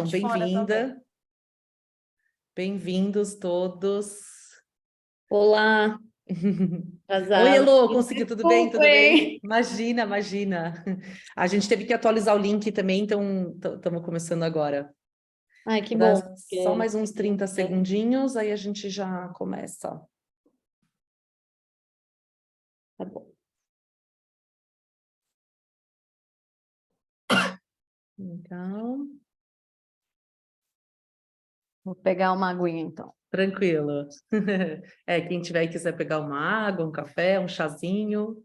então bem-vinda. Bem-vindos todos. Olá, Oi, Elô, Me consegui, tudo bem? Tudo desculpem. bem? Imagina, imagina. A gente teve que atualizar o link também, então estamos começando agora. Ai, que Vou dar bom. só mais uns 30 segundinhos, aí a gente já começa. Tá bom. Então, Vou pegar uma aguinha, então. tranquilo. Quem tiver e quiser pegar uma água, um café, um chazinho,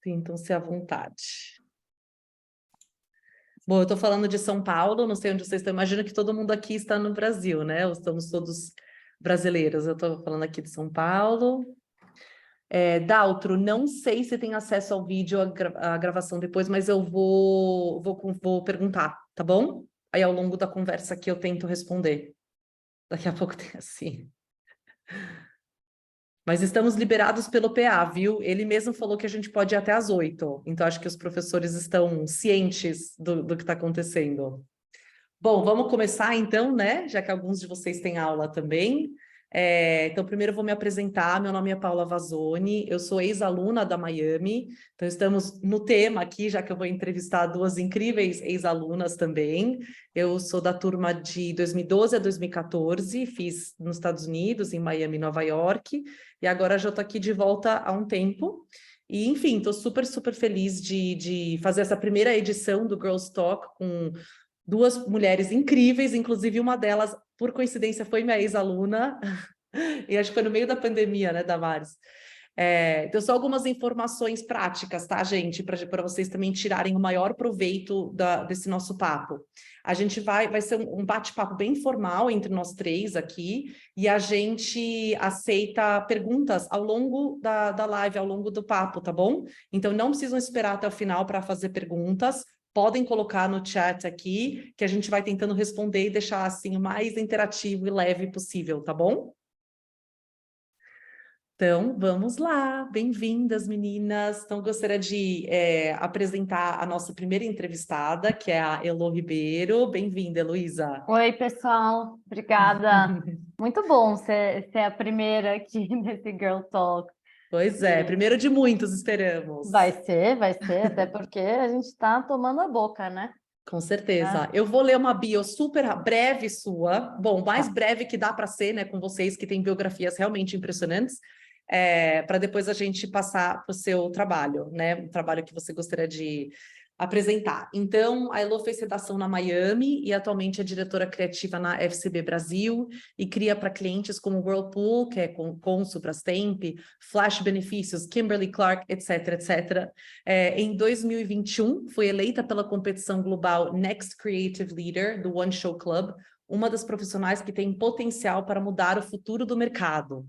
sintam-se à vontade. Bom, eu estou falando de São Paulo, não sei onde vocês estão, imagino que todo mundo aqui está no Brasil, né? Ou estamos todos brasileiros. Eu estou falando aqui de São Paulo. Daltro, não sei se tem acesso ao vídeo, à gravação depois, mas eu vou perguntar, tá bom? Aí ao longo da conversa aqui eu tento responder. Daqui a pouco tem assim. Mas estamos liberados pelo PA, viu? Ele mesmo falou que a gente pode ir até às 8. Então acho que os professores estão cientes do que está acontecendo. Bom, vamos começar então, né? Já que alguns de vocês têm aula também. Então, primeiro eu vou me apresentar. Meu nome é Paula Vazzoni, eu sou ex-aluna da Miami. Então, estamos no tema aqui, já que eu vou entrevistar duas incríveis ex-alunas também. Eu sou da turma de 2012 a 2014, fiz nos Estados Unidos, em Miami, Nova York, e agora já estou aqui de volta há um tempo. E, enfim, estou super, super feliz de fazer essa primeira edição do Girls Talk com duas mulheres incríveis, inclusive uma delas, por coincidência, foi minha ex-aluna, e acho que foi no meio da pandemia, né, Damares? Então, só algumas informações práticas, tá, gente? Para vocês também tirarem o maior proveito desse nosso papo. A gente vai ser um bate-papo bem formal entre nós três aqui, e a gente aceita perguntas ao longo da live, ao longo do papo, tá bom? Então, não precisam esperar até o final para fazer perguntas. Podem colocar no chat aqui, que a gente vai tentando responder e deixar assim o mais interativo e leve possível, tá bom? Então, vamos lá. Bem-vindas, meninas. Então, gostaria de apresentar a nossa primeira entrevistada, que é a Elô Ribeiro. Bem-vinda, Heloísa. Oi, pessoal. Obrigada. Muito bom ser a primeira aqui nesse Girl Talk. Pois é, primeiro de muitos, esperamos. Vai ser, até porque a gente está tomando a boca, né? Com certeza. Eu vou ler uma bio super breve sua. Bom, mais Tá. breve que dá para ser, né, com vocês que têm biografias realmente impressionantes, para depois a gente passar para o seu trabalho, né? Um trabalho que você gostaria de apresentar. Então, a Elô fez redação na Miami e atualmente é diretora criativa na FCB Brasil e cria para clientes como Whirlpool, que é com Consul, Brastemp, Flash Benefícios, Kimberly-Clark, etc, etc. Em 2021, foi eleita pela competição global Next Creative Leader do One Show Club, uma das profissionais que tem potencial para mudar o futuro do mercado.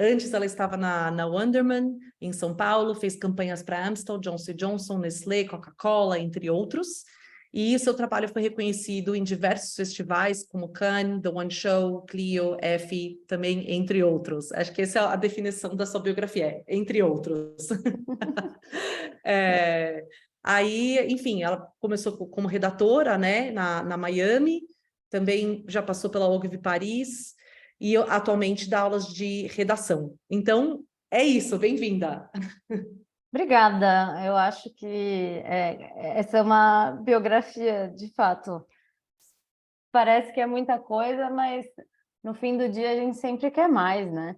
Antes ela estava na Wonderman, em São Paulo, fez campanhas para Amstel, Johnson & Johnson, Nestlé, Coca-Cola, entre outros. E seu trabalho foi reconhecido em diversos festivais, como Cannes, The One Show, Clio, Effie, também entre outros. Acho que essa é a definição da sua biografia, entre outros. Aí, enfim, ela começou como redatora, né, na Miami, também já passou pela OGV Paris e atualmente dá aulas de redação. Então, é isso, bem-vinda. Obrigada. Eu acho que essa é uma biografia, de fato. Parece que é muita coisa, mas no fim do dia a gente sempre quer mais, né?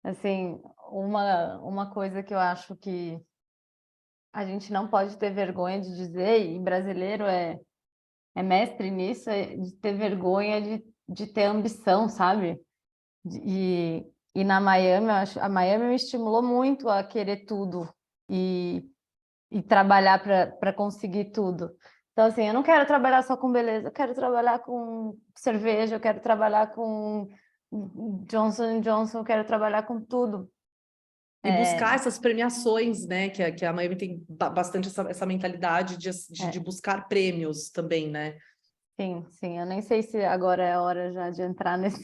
Assim, uma coisa que eu acho que a gente não pode ter vergonha de dizer, e brasileiro é mestre nisso, é de ter vergonha de ter ambição, sabe? E na Miami, eu acho, a Miami me estimulou muito a querer tudo e trabalhar para conseguir tudo. Então, assim, eu não quero trabalhar só com beleza, eu quero trabalhar com cerveja, eu quero trabalhar com Johnson Johnson, eu quero trabalhar com tudo. E buscar essas premiações, né? Que a Miami tem bastante essa mentalidade de buscar prêmios também, né? Sim, sim. Eu nem sei se agora é a hora já de entrar nesse.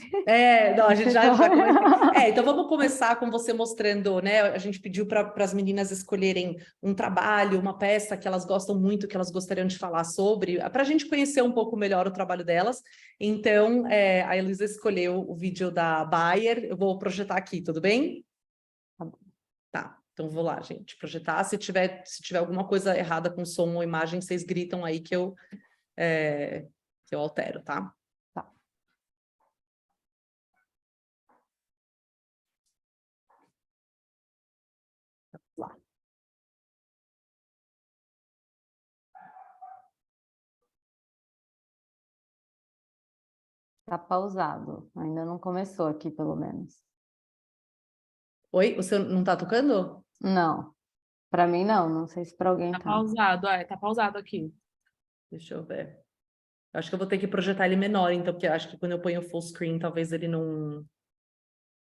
Não, a gente já episódio. começa. Então vamos começar com você mostrando, né? A gente pediu para as meninas escolherem um trabalho, uma peça que elas gostam muito, que elas gostariam de falar sobre, para a gente conhecer um pouco melhor o trabalho delas. Então, a Heloísa escolheu o vídeo da Bayer, eu vou projetar aqui, tudo bem? Tá bom. Tá, então vou lá, gente, projetar. Se tiver alguma coisa errada com som ou imagem, vocês gritam aí que eu altero, tá? Tá. Lá. Tá pausado. Ainda não começou aqui, pelo menos. Oi, você não tá tocando? Não. Para mim, não. Não sei se para alguém Tá tá. pausado, tá pausado aqui. Deixa eu ver. Eu acho que eu vou ter que projetar ele menor, então, porque eu acho que quando eu ponho full screen, talvez ele não...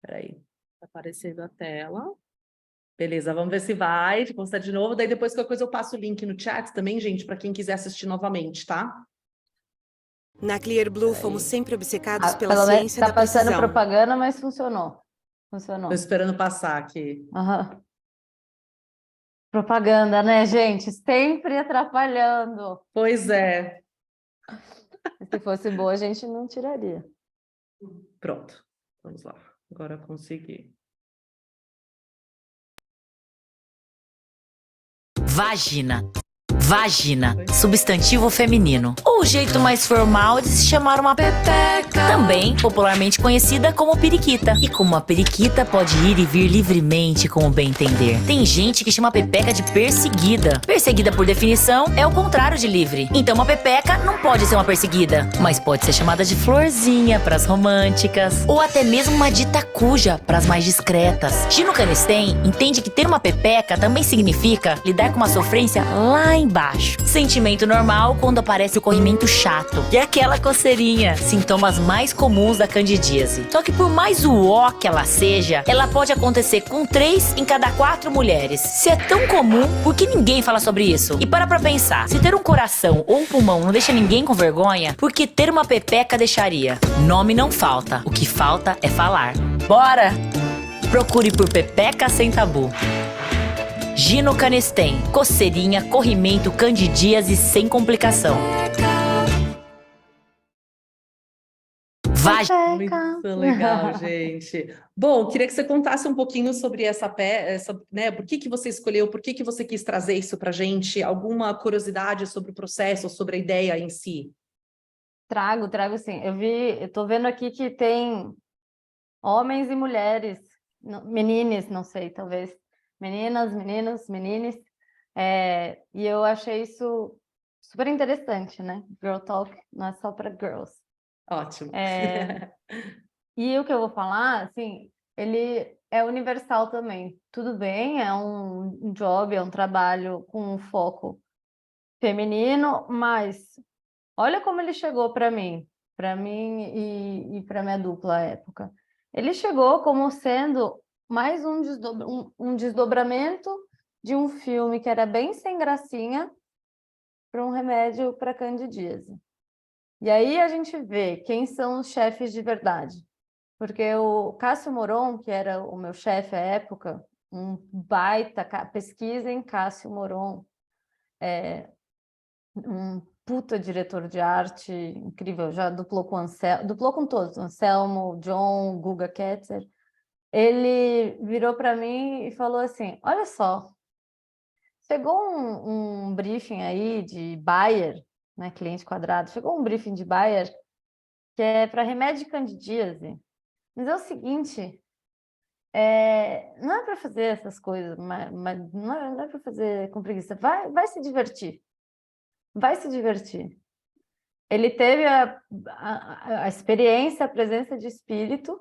Peraí. Tá aparecendo a tela. Beleza, vamos ver se vai. Vou postar de novo. Daí depois qualquer coisa eu passo o link no chat também, gente, para quem quiser assistir novamente, tá? Na Clear Blue, Peraí. fomos sempre obcecados pela Pelo menos ciência tá da passando precisão. propaganda, mas funcionou. Tô Funcionou. esperando passar aqui. Aham. Propaganda, né, gente? Sempre atrapalhando. Pois é. Se fosse boa, a gente não tiraria. Pronto. Vamos lá. Agora eu consegui. Vagina. Vagina, substantivo feminino. Ou o jeito mais formal de se chamar uma pepeca. Também popularmente conhecida como periquita. E como uma periquita pode ir e vir livremente como bem entender. Tem gente que chama a pepeca de perseguida. Perseguida, por definição, é o contrário de livre. Então uma pepeca não pode ser uma perseguida, mas pode ser chamada de florzinha para as românticas. Ou até mesmo uma dita cuja para as mais discretas. Gino Canesten entende que ter uma pepeca também significa lidar com uma sofrência lá embaixo. Sentimento normal quando aparece o corrimento chato, que é aquela coceirinha, sintomas mais comuns da candidíase. Só que por mais uó que ela seja, ela pode acontecer com 3 em cada 4 mulheres. Se é tão comum, por que ninguém fala sobre isso? E para pra pensar, se ter um coração ou um pulmão não deixa ninguém com vergonha, por que ter uma pepeca deixaria? Nome não falta, o que falta é falar. Bora! Procure por Pepeca Sem Tabu. Gino Canesten, coceirinha, corrimento, candidíase sem complicação. Pepeca. Muito legal, gente. Bom, queria que você contasse um pouquinho sobre essa peça, né? Por que você escolheu, por que você quis trazer isso para a gente? Alguma curiosidade sobre o processo, sobre a ideia em si? Trago sim. Eu tô vendo aqui que tem homens e mulheres, meninas, não sei, talvez. Meninas, meninos, menines. E eu achei isso super interessante, né? Girl Talk não é só para girls. Ótimo. E o que eu vou falar, assim, ele é universal também. Tudo bem, é um job, é um trabalho com um foco feminino, mas olha como ele chegou para mim e para minha dupla à época. Ele chegou como sendo mais um desdobramento de um filme que era bem sem gracinha para um remédio para candidíase. E aí a gente vê quem são os chefes de verdade. Porque o Cássio Moron, que era o meu chefe à época, um baita, pesquisem Cássio Moron, um puta diretor de arte incrível, já duplou com duplou com todos, Anselmo, John, Guga Ketzer. Ele virou para mim e falou assim: olha só, chegou um briefing aí de Bayer, né, cliente quadrado, chegou um briefing de Bayer que é para remédio de candidíase. Mas é o seguinte, não é para fazer essas coisas, mas não é para fazer com preguiça. Vai se divertir. Vai se divertir. Ele teve a experiência, a presença de espírito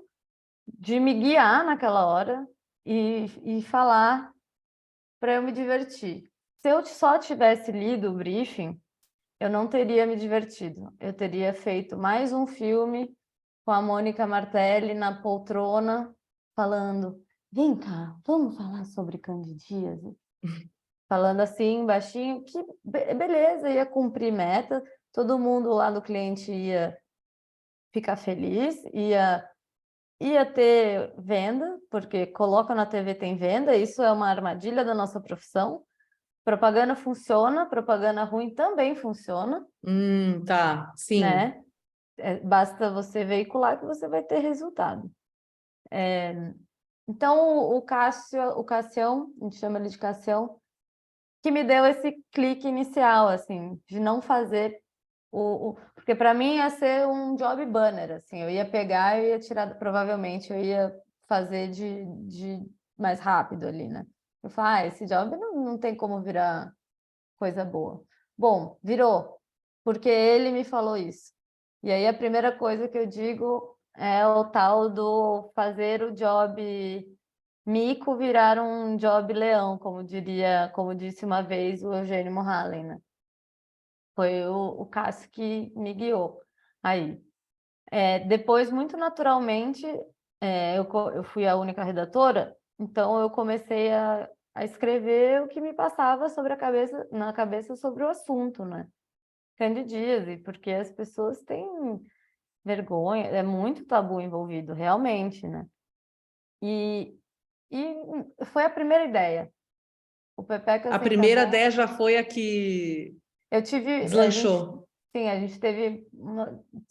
de me guiar naquela hora e falar para eu me divertir. Se eu só tivesse lido o briefing, eu não teria me divertido. Eu teria feito mais um filme com a Mônica Martelli na poltrona, falando: vem cá, vamos falar sobre candidíase. falando assim, baixinho, que beleza, ia cumprir meta, todo mundo lá do cliente ia ficar feliz, ia ter venda, porque coloca na TV tem venda, isso é uma armadilha da nossa profissão. Propaganda funciona, propaganda ruim também funciona, Tá, sim. né? Basta você veicular que você vai ter resultado. Então, o Cassião, a gente chama ele de Cassião, que me deu esse clique inicial, assim, de não fazer porque para mim ia ser um job banner, assim, eu ia pegar e ia tirar, provavelmente eu ia fazer de mais rápido ali, né? Eu falo, esse job não tem como virar coisa boa. Bom, virou, porque ele me falou isso. E aí a primeira coisa que eu digo é o tal do fazer o job mico virar um job leão, como disse uma vez o Eugênio Mohallen, né? Foi o Cássio que me guiou aí. Depois, muito naturalmente, eu fui a única redatora, então eu comecei a escrever o que me passava na cabeça sobre o assunto, né? Candidíase, porque as pessoas têm vergonha, é muito tabu envolvido, realmente, né? E foi a primeira ideia. O Pepeca A primeira ideia já foi a que deslanchou. A gente teve...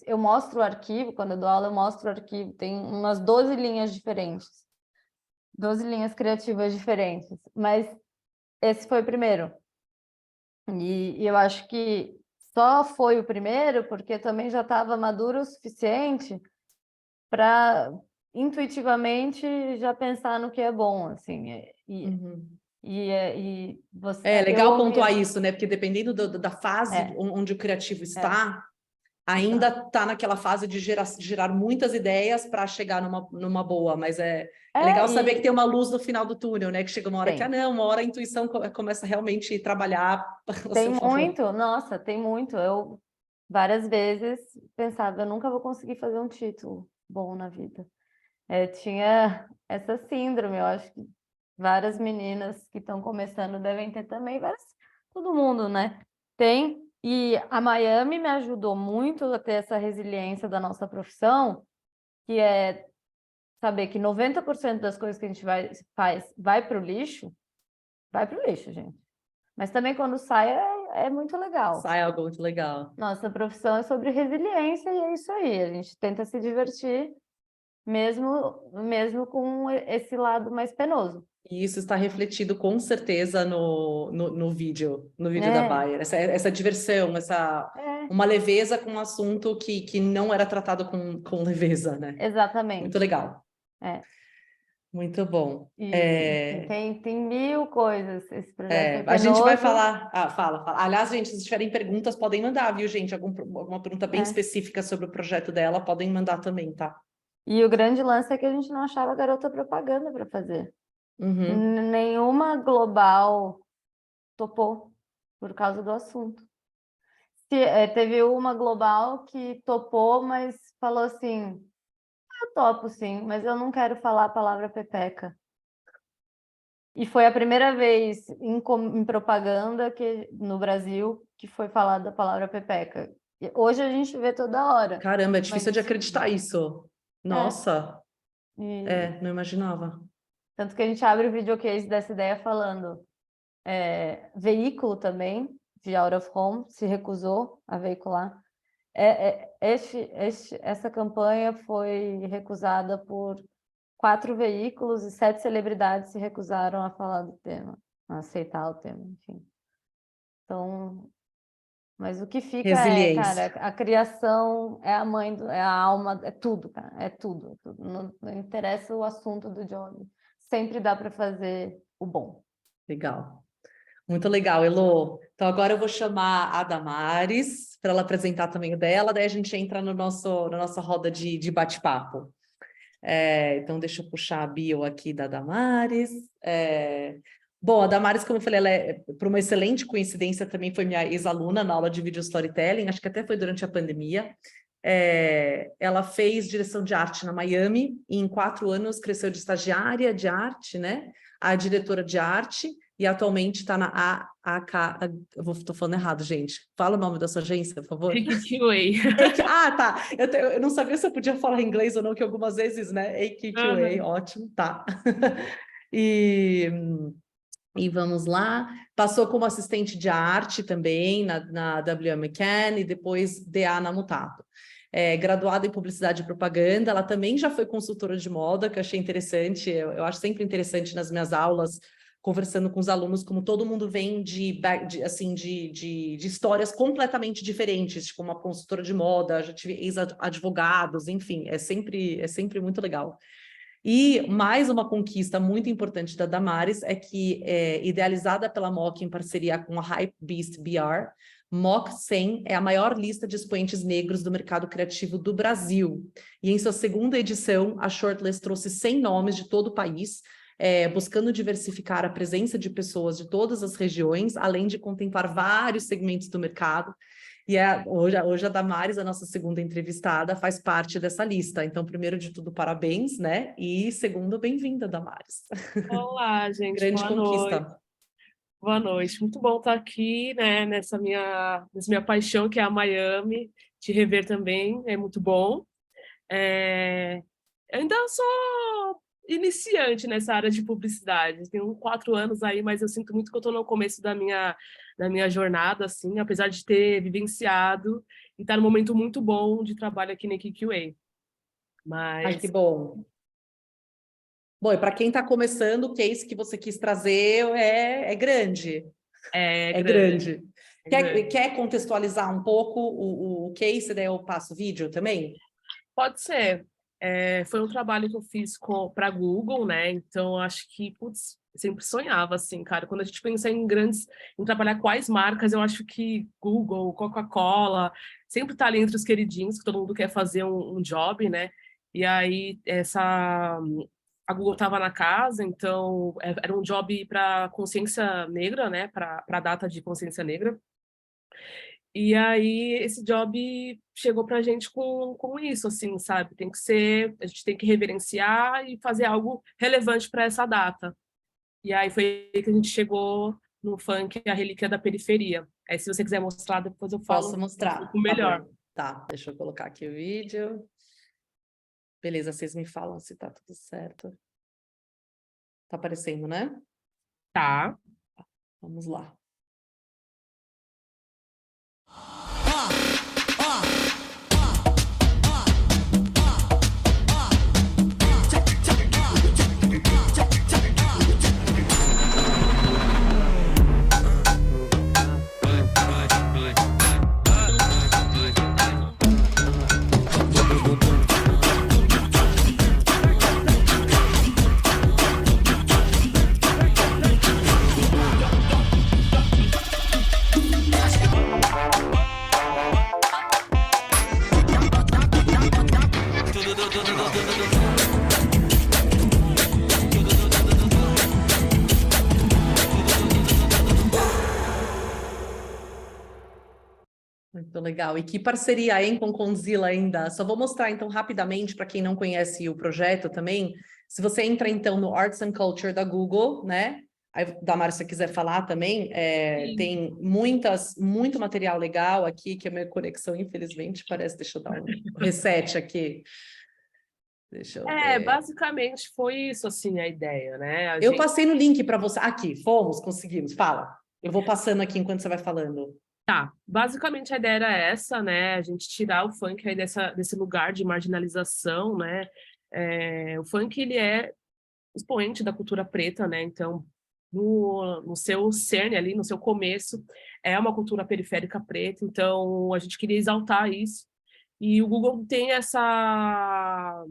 Eu mostro o arquivo, quando eu dou aula, eu mostro o arquivo. Tem umas 12 linhas diferentes. 12 linhas criativas diferentes. Mas esse foi o primeiro. E eu acho que só foi o primeiro porque também já estava maduro o suficiente para intuitivamente já pensar no que é bom, assim. E você... É legal pontuar isso, né? Porque dependendo da fase onde o criativo está, ainda está naquela fase de gerar muitas ideias para chegar numa boa, mas é legal saber que tem uma luz no final do túnel, né? Que chega uma hora que, uma hora a intuição começa realmente a trabalhar a seu favor. Nossa, tem muito. Eu várias vezes pensava, eu nunca vou conseguir fazer um título bom na vida. Tinha essa síndrome, eu acho que várias meninas que estão começando devem ter também, todo mundo, né? Tem. E a Miami me ajudou muito a ter essa resiliência da nossa profissão, que é saber que 90% das coisas que a gente faz vai para o lixo, gente. Mas também quando sai é muito legal. Sai algo muito legal. Nossa profissão é sobre resiliência e é isso aí. A gente tenta se divertir mesmo com esse lado mais penoso. E isso está refletido com certeza no vídeo da Bayer. Essa diversão, uma leveza com um assunto que não era tratado com leveza, né? Exatamente. Muito legal. Muito bom. Tem mil coisas esse projeto. A gente vai falar... Fala. Aliás, gente, se tiverem perguntas, podem mandar, viu, gente? Alguma pergunta bem específica sobre o projeto dela, podem mandar também, tá? E o grande lance é que a gente não achava garota propaganda para fazer. Nenhuma global topou por causa do assunto. Teve uma global que topou, mas falou assim, eu topo sim, mas eu não quero falar a palavra pepeca. E foi a primeira vez em propaganda no Brasil que foi falada a palavra pepeca. E hoje a gente vê toda hora. Caramba, é difícil de acreditar isso. Nossa, não imaginava. Tanto que a gente abre o videocase dessa ideia falando veículo também, de Out of Home, se recusou a veicular. Essa campanha foi recusada por 4 veículos e 7 celebridades se recusaram a falar do tema, a aceitar o tema, enfim. Então... Mas o que fica cara, a criação é a mãe, é a alma, é tudo, cara, é tudo. Não interessa o assunto do job. Sempre dá para fazer o bom. Legal. Muito legal, Elô. Então agora eu vou chamar a Damares para ela apresentar também o dela, daí a gente entra na nossa roda de bate-papo. Então deixa eu puxar a bio aqui da Damares. Bom, a Damares, como eu falei, por uma excelente coincidência, também foi minha ex-aluna na aula de video storytelling, acho que até foi durante a pandemia. Ela fez direção de arte na Miami e em 4 anos cresceu de estagiária de arte, né, a diretora de arte, e atualmente está na estou falando errado, gente. Fala o nome da sua agência, por favor. AQQA. Tá. Eu não sabia se eu podia falar inglês ou não, que algumas vezes, né? AQQA, ótimo, tá. E vamos lá. Passou como assistente de arte também na W.M. McCann e depois DA na Mutato. Graduada em Publicidade e Propaganda, ela também já foi consultora de moda, que eu achei interessante. Eu acho sempre interessante nas minhas aulas, conversando com os alunos, como todo mundo vem de histórias completamente diferentes, tipo uma consultora de moda, já tive ex-advogados, enfim, é sempre muito legal. E mais uma conquista muito importante da Damares é que, idealizada pela MOC em parceria com a Hypebeast BR, MOC 100 é a maior lista de expoentes negros do mercado criativo do Brasil. E em sua segunda edição, a Shortlist trouxe 100 nomes de todo o país, buscando diversificar a presença de pessoas de todas as regiões, além de contemplar vários segmentos do mercado. E hoje a Damares, a nossa segunda entrevistada, faz parte dessa lista. Então, primeiro de tudo, parabéns, né? E segundo, bem-vinda, Damares. Olá, gente. Grande Boa conquista. noite. Boa noite. Muito bom estar aqui, né, nessa minha paixão, que é a Miami. Te rever também é muito bom. Eu ainda sou iniciante nessa área de publicidade. Tenho 4 anos aí, mas eu sinto muito que eu estou no começo da minha jornada, assim, apesar de ter vivenciado e estar num momento muito bom de trabalho aqui na AQQA. Ai, que bom. Bom, e para quem está começando, o case que você quis trazer é grande. É grande. grande. Quer contextualizar um pouco o case, daí eu passo o vídeo também? Pode ser. Foi um trabalho que eu fiz para a Google, né? Então, acho que, putz, sempre sonhava, assim, cara. Quando a gente pensa em trabalhar quais marcas, eu acho que Google, Coca-Cola, sempre tá ali entre os queridinhos, que todo mundo quer fazer um job, né? E aí, a Google estava na casa, então era um job para consciência negra, né? Para a data de consciência negra. E aí, esse job chegou para a gente com isso, assim, sabe? A gente tem que reverenciar e fazer algo relevante para essa data. E aí foi aí que a gente chegou no funk, a relíquia da periferia. Aí, se você quiser mostrar, depois eu falo. Posso mostrar. Um pouco melhor. Tá, deixa eu colocar aqui o vídeo. Beleza, vocês me falam se tá tudo certo. Tá aparecendo, né? Tá. Vamos lá. Muito legal. E que parceria, hein, com Condzilla ainda. Só vou mostrar, então, rapidamente, para quem não conhece o projeto também. Se você entra, então, no Arts and Culture da Google, né? Aí, Damares, se você quiser falar também, tem muito material legal aqui, que a minha conexão, infelizmente, parece... Deixa eu dar um reset aqui. Deixa eu ver. Basicamente foi isso, assim, a ideia, né? Eu passei no link para você. Aqui, conseguimos. Fala. Eu vou passando aqui enquanto você vai falando. Tá, basicamente a ideia era essa, né? A gente tirar o funk aí desse lugar de marginalização, né? O funk, ele é expoente da cultura preta, né? Então, no seu cerne ali, no seu começo, é uma cultura periférica preta, então a gente queria exaltar isso. E o Google tem essa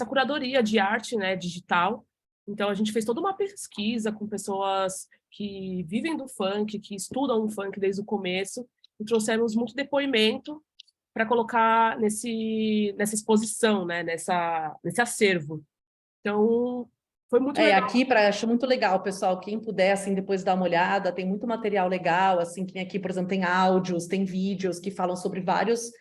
curadoria de arte, né, digital. Então, a gente fez toda uma pesquisa com pessoas que vivem do funk, que estudam o funk desde o começo, e trouxemos muito depoimento para colocar nessa exposição, né, nesse acervo. Então, foi muito legal. Aqui, acho muito legal, pessoal, quem puder, assim, depois dar uma olhada, tem muito material legal, assim, que aqui, por exemplo, tem áudios, tem vídeos que falam sobre várias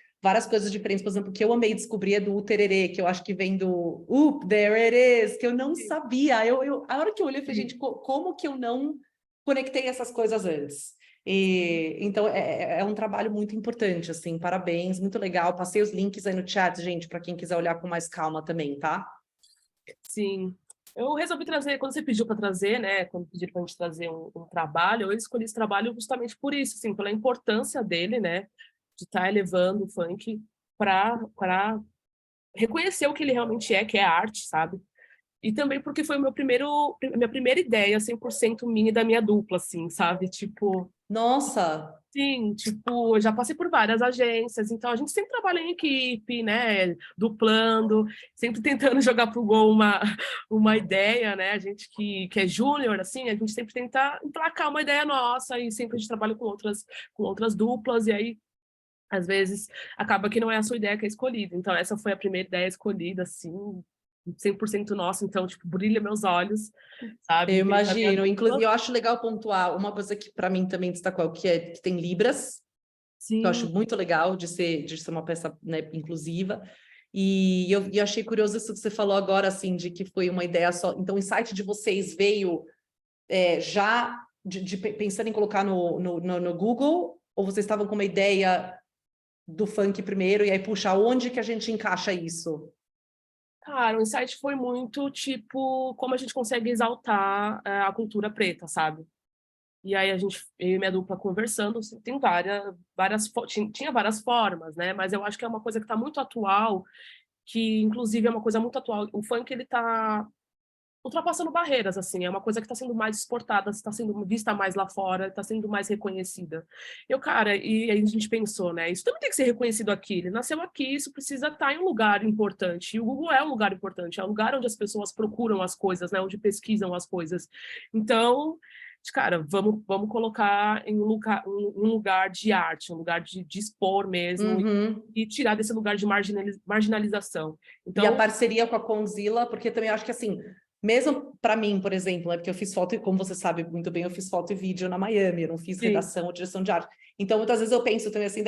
coisas diferentes. Por exemplo, o que eu amei descobrir é do tererê, que eu acho que vem do there it is, que eu não sabia. A hora que eu olhei, eu falei, gente, como que eu não conectei essas coisas antes. Então, é um trabalho muito importante, assim, parabéns, muito legal. Passei os links aí no chat, gente, para quem quiser olhar com mais calma também, tá? Sim. Eu resolvi trazer, quando você pediu para trazer, né? Quando pediram para a gente trazer um trabalho, eu escolhi esse trabalho justamente por isso, assim, pela importância dele, né? De estar elevando o funk para reconhecer o que ele realmente é, que é arte, sabe? E também porque foi minha primeira ideia 100% minha e da minha dupla, assim, sabe? Tipo, Nossa, sim, tipo, eu já passei por várias agências, então a gente sempre trabalha em equipe, né? Duplando, sempre tentando jogar pro gol uma ideia, né? A gente que é júnior, assim, a gente sempre tenta emplacar uma ideia nossa e sempre a gente trabalha com outras duplas, e aí às vezes acaba que não é a sua ideia que é escolhida. Então, essa foi a primeira ideia escolhida, assim, 100% nossa. Então, tipo, brilha meus olhos, eu sabe? Ver a minha imagino. Inclusive, dupla. eu acho legal pontuar uma coisa que para mim também destacou, que tem Libras, que eu acho Sim, muito legal de ser uma peça, né, inclusiva. E eu achei curioso isso que você falou agora, assim, de que foi uma ideia só. Então, o insight de vocês veio já pensando em colocar no Google, ou vocês estavam com uma ideia do funk primeiro, e aí, puxa, onde que a gente encaixa isso? cara, o insight foi muito, tipo, como a gente consegue exaltar a cultura preta, sabe? E aí eu e minha dupla conversando, assim, tem tinha várias formas, né? Mas eu acho que é uma coisa que está muito atual, que inclusive é uma coisa muito atual. O funk, ele tá ultrapassando barreiras, assim, é uma coisa que está sendo mais exportada, está sendo vista mais lá fora, está sendo mais reconhecida. Cara, e aí a gente pensou, né, isso também tem que ser reconhecido aqui, ele nasceu aqui, isso precisa estar em um lugar importante, e o Google é um lugar importante, é um lugar onde as pessoas procuram as coisas, né, onde pesquisam as coisas. Então, cara, vamos colocar em um lugar de arte, um lugar de expor mesmo, Uhum. e tirar desse lugar de marginalização. E a Então, parceria com a Conzilla, porque também acho que assim, mesmo para mim, por exemplo, é porque eu fiz foto, e como você sabe muito bem, eu fiz foto e vídeo na Miami, eu não fiz sim. redação ou direção de arte. Então, muitas vezes eu penso também assim,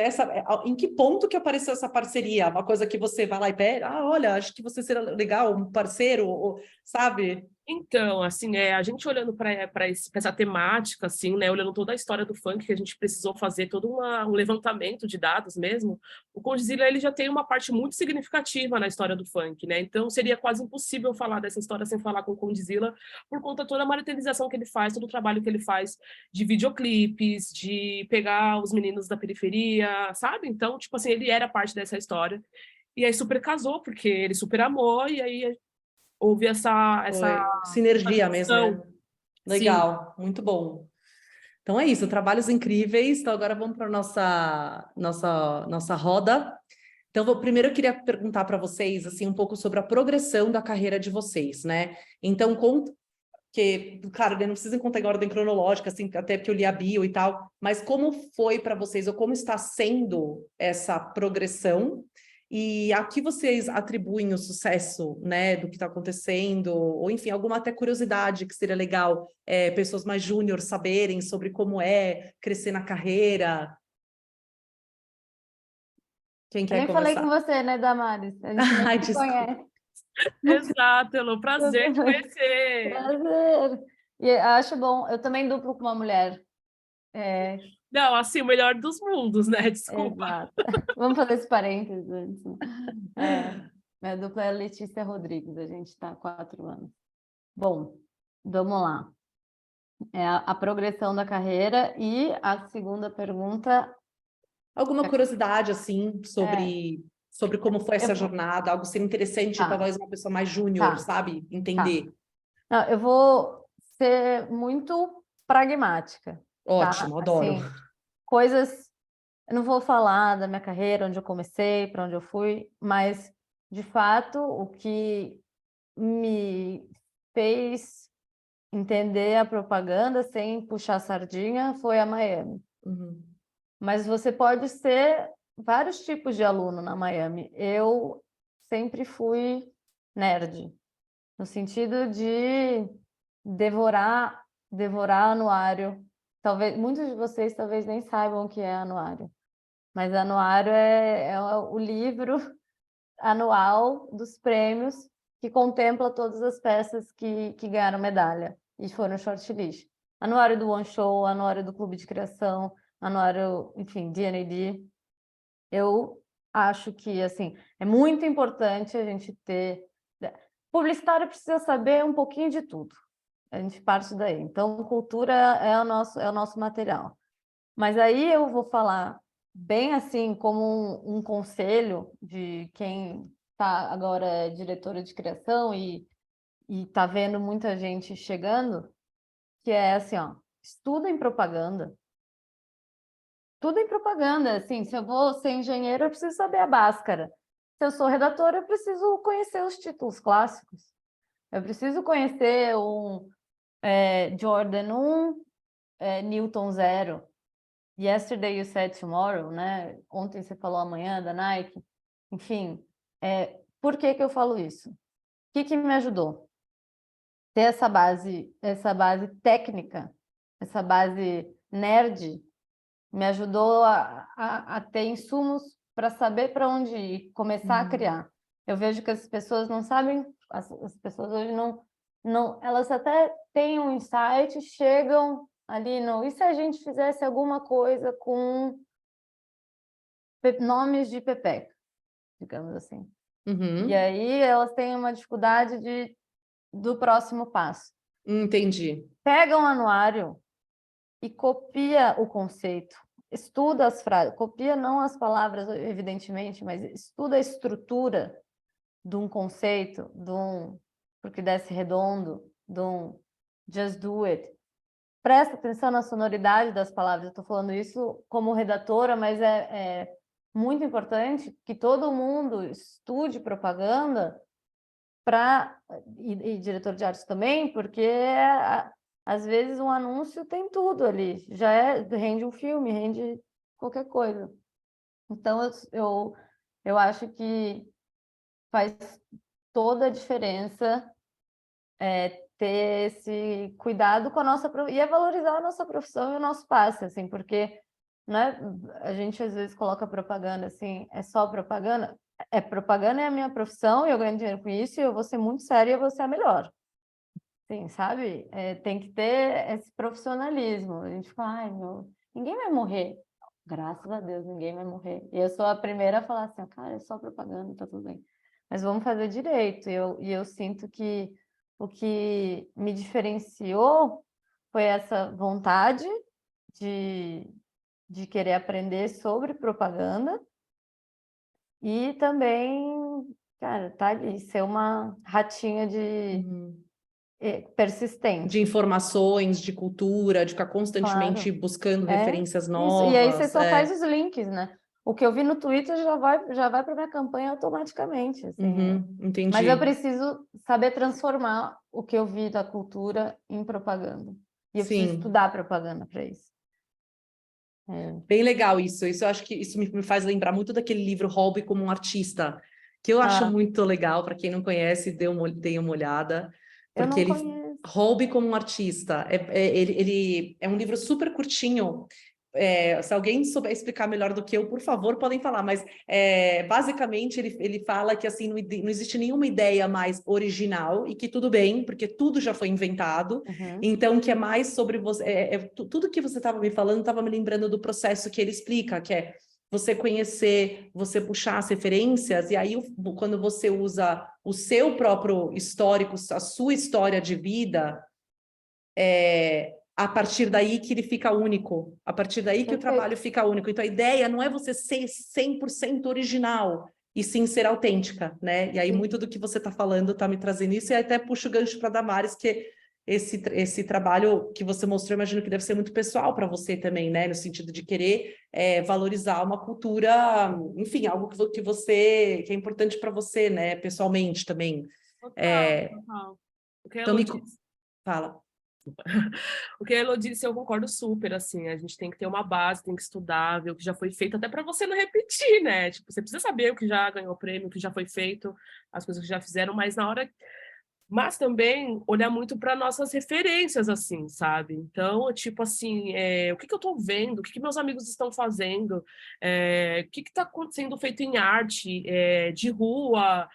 em que ponto que apareceu essa parceria? Uma coisa que você vai lá e pega, olha, acho que você seria legal, um parceiro, sabe? Então, assim, a gente olhando para essa temática, assim, né, olhando toda a história do funk, que a gente precisou fazer todo um levantamento de dados mesmo, o Condzilla, ele já tem uma parte muito significativa na história do funk, né, então seria quase impossível falar dessa história sem falar com o Condzilla, por conta de toda a materialização que ele faz, todo o trabalho que ele faz de videoclipes, de pegar os meninos da periferia, sabe? Então, tipo assim, ele era parte dessa história, e aí super casou, porque ele super amou, e aí houve essa Foi sinergia mesmo, né? conexão. Sim, Legal, muito bom. Então é isso, trabalhos incríveis. Então agora vamos para nossa roda. Então, primeiro eu queria perguntar para vocês assim um pouco sobre a progressão da carreira de vocês, né? Então, que, claro, não precisa contar em ordem cronológica, assim, até porque eu li a bio e tal, mas como foi para vocês, ou como está sendo essa progressão, e a que vocês atribuem o sucesso, né, do que está acontecendo, ou enfim, alguma até curiosidade que seria legal pessoas mais júnior saberem sobre como é crescer na carreira. Quem Eu quer nem falei com começar? você, né, Damares? A gente nem Ai, se desculpa. conhece. exato, Elô. Prazer te conhecer. Prazer. E acho bom, eu também duplo com uma mulher. É, Não, assim, o melhor dos mundos, né? Desculpa. exato. Vamos fazer esse parênteses antes, né? Minha dupla é a Letícia Rodrigues, a gente está há 4 anos. Bom, vamos lá. A progressão da carreira e a segunda pergunta Alguma curiosidade, assim, é... sobre como foi essa Eu, jornada, algo ser interessante, tá, talvez uma pessoa mais júnior, tá, sabe? tá. Entender. Não, eu vou ser muito pragmática, tá? Ótimo, adoro. Assim, coisas... Eu não vou falar da minha carreira, onde eu comecei, para onde eu fui, mas, de fato, o que me fez entender a propaganda sem puxar sardinha foi a Miami. Uhum. Mas você pode ser vários tipos de aluno na Miami. Eu sempre fui nerd, no sentido de devorar anuário. Talvez muitos de vocês talvez nem saibam o que é anuário. Mas anuário é o livro anual dos prêmios que contempla todas as peças que ganharam medalha e foram shortlist. anuário do One Show, anuário do Clube de Criação, anuário, enfim, D&AD. Eu acho que, assim, é muito importante a gente ter... Publicitário precisa saber um pouquinho de tudo. A gente parte daí. Então, cultura é o nosso material. Mas aí eu vou falar bem assim, como um conselho de quem está agora é diretora de criação e está vendo muita gente chegando, que é assim, ó, estuda em propaganda. Tudo em propaganda, assim, se eu vou ser engenheiro, eu preciso saber a Bhaskara. Se eu sou redatora, eu preciso conhecer os títulos clássicos. Eu preciso conhecer Jordan 1, Newton 0. Yesterday you said tomorrow, né? Ontem você falou amanhã da Nike. Enfim, por que eu falo isso? O que me ajudou? Ter essa base técnica, essa base nerd, me ajudou a ter insumos para saber para onde ir, começar a criar. Eu vejo que as pessoas não sabem, as pessoas hoje não, elas até têm um insight, chegam ali no... E se a gente fizesse alguma coisa com nomes de pepeca, digamos assim? Uhum. E aí elas têm uma dificuldade do próximo passo. Entendi. Pega um anuário e copia o conceito, estuda as frases, copia não as palavras, evidentemente, mas estuda a estrutura de um conceito, porque desce redondo, de um just do it. Presta atenção na sonoridade das palavras. Eu estou falando isso como redatora, mas é muito importante que todo mundo estude propaganda e diretor de arte também, porque às vezes um anúncio tem tudo ali, rende um filme, rende qualquer coisa. Então eu acho que faz toda a diferença ter esse cuidado com a nossa e valorizar a nossa profissão e o nosso passe, assim, porque, né, a gente às vezes coloca propaganda assim, é só propaganda. Propaganda é a minha profissão e eu ganho dinheiro com isso e eu vou ser muito séria e eu vou ser a melhor. Sim, sabe? Tem que ter esse profissionalismo. A gente fala, ai, ninguém vai morrer. Graças a Deus, ninguém vai morrer. E eu sou a primeira a falar assim, cara, é só propaganda, tá tudo bem. Mas vamos fazer direito. E eu sinto que o que me diferenciou foi essa vontade de querer aprender sobre propaganda e também, cara, tá ali, ser uma ratinha persistente. De informações, de cultura, de ficar constantemente Claro. buscando referências Isso. novas. E aí você só faz os links, né? O que eu vi no Twitter já vai para minha campanha automaticamente, assim. Entendi. Mas eu preciso saber transformar o que eu vi da cultura em propaganda. E eu preciso estudar propaganda para isso. Bem legal isso. Isso eu acho que isso me faz lembrar muito daquele livro Hobby como um Artista, que eu acho muito legal. Para quem não conhece, dê uma olhada. Porque Eu não conheço. Hobby como um Artista. Ele é um livro super curtinho. Se alguém souber explicar melhor do que eu, por favor, podem falar. Mas basicamente ele fala que assim não existe nenhuma ideia mais original e que tudo bem, porque tudo já foi inventado. Então, que é mais sobre você. Tudo que você estava me falando estava me lembrando do processo que ele explica, que é você conhecer, você puxar as referências, e aí quando você usa o seu próprio histórico, a sua história de vida, a partir daí que ele fica único, a partir daí que o trabalho fica único. Então a ideia não é você ser 100% original, e sim ser autêntica, né? E aí muito do que você está falando está me trazendo isso, e até puxo o gancho para Damares, que esse trabalho que você mostrou, imagino que deve ser muito pessoal para você também, né? No sentido de querer valorizar uma cultura, enfim, algo que é importante para você, né? Pessoalmente também. Total. O que a Elo disse. Fala. O que a Elo disse, eu concordo super, assim, a gente tem que ter uma base, tem que estudar, ver o que já foi feito, até para você não repetir, né? Tipo, você precisa saber o que já ganhou prêmio, o que já foi feito, as coisas que já fizeram, mas na hora... Mas também olhar muito para nossas referências, assim, sabe? Então, tipo assim, o que eu estou vendo, o que meus amigos estão fazendo, o que está sendo feito em arte, de rua.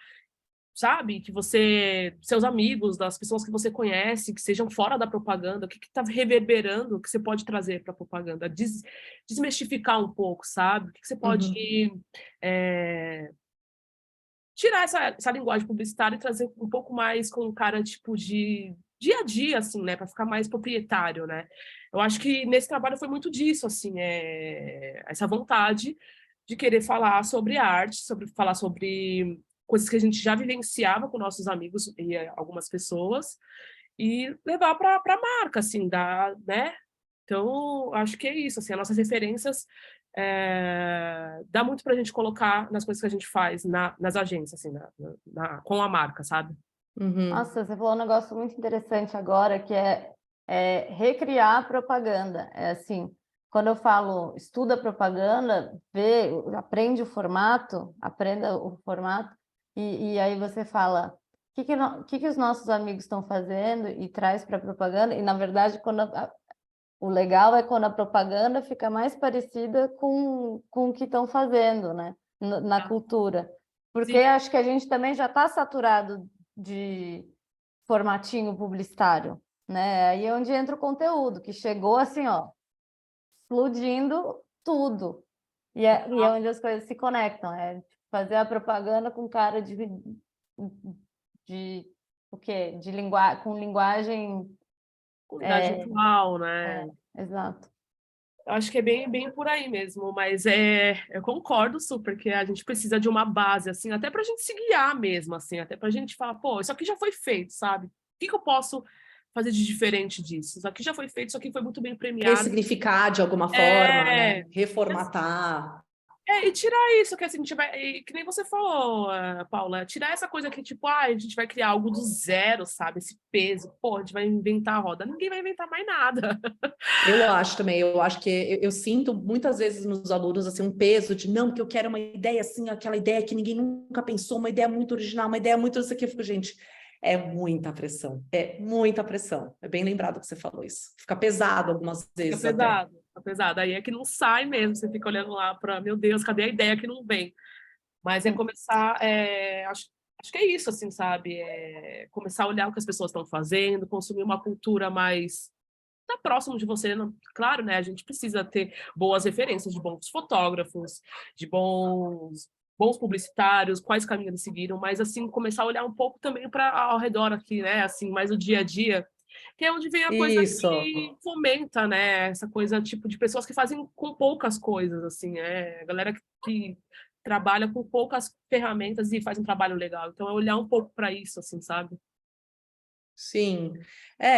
sabe? Que seus amigos, das pessoas que você conhece, que sejam fora da propaganda, o que está reverberando, que você pode trazer para a propaganda? Desmistificar um pouco, sabe? O que você pode tirar essa linguagem publicitária e trazer um pouco mais com cara, tipo, de dia a dia, assim, né? Para ficar mais proprietário, né? Eu acho que nesse trabalho foi muito disso, assim, essa vontade de querer falar sobre arte, falar sobre coisas que a gente já vivenciava com nossos amigos e algumas pessoas, e levar para a marca, assim, né? Então, acho que é isso, assim, as nossas referências dá muito para a gente colocar nas coisas que a gente faz nas agências, assim, com a marca, sabe? Nossa, você falou um negócio muito interessante agora, que é recriar a propaganda. É assim, quando eu falo estuda propaganda, aprenda o formato, e aí você fala o que os nossos amigos estão fazendo e traz para a propaganda, e na verdade o legal é quando a propaganda fica mais parecida com o que estão fazendo, né? Na cultura. Porque Sim. acho que a gente também já está saturado de formatinho publicitário, né? Aí é onde entra o conteúdo, que chegou assim, ó, explodindo tudo. E é onde as coisas se conectam. É fazer a propaganda com cara de o quê? Com linguagem... Comunidade atual, né? Exato. Eu acho que é bem por aí mesmo, mas eu concordo super que a gente precisa de uma base, assim, até para a gente se guiar mesmo, assim, até para a gente falar, pô, isso aqui já foi feito, sabe? O que eu posso fazer de diferente disso? Isso aqui já foi feito, isso aqui foi muito bem premiado. Ressignificar de alguma forma, né? Reformatar. E tirar isso, que assim, que nem você falou, Paula, tirar essa coisa que, tipo, a gente vai criar algo do zero, sabe? Esse peso, pô, a gente vai inventar a roda. Ninguém vai inventar mais nada. Eu acho também, eu acho que eu sinto muitas vezes nos alunos assim, um peso de não, que eu quero uma ideia assim, aquela ideia que ninguém nunca pensou, uma ideia muito original, uma ideia muito isso aqui. Eu fico, gente, é muita pressão, é muita pressão. É bem lembrado que você falou isso. Fica pesado algumas vezes. Fica pesado. Aí é que não sai mesmo, você fica olhando lá para, meu Deus, cadê a ideia que não vem? Mas começar, acho que é isso, assim, sabe? Começar a olhar o que as pessoas estão fazendo, consumir uma cultura mais tá próximo de você. Claro, né? A gente precisa ter boas referências de bons fotógrafos, de bons publicitários, quais caminhos eles seguiram, mas assim começar a olhar um pouco também para ao redor aqui, né? Assim, mais o dia a dia, que é onde vem a coisa que fomenta, né? Essa coisa tipo de pessoas que fazem com poucas coisas, assim, a galera que trabalha com poucas ferramentas e faz um trabalho legal. Então é olhar um pouco para isso, assim, sabe? Sim,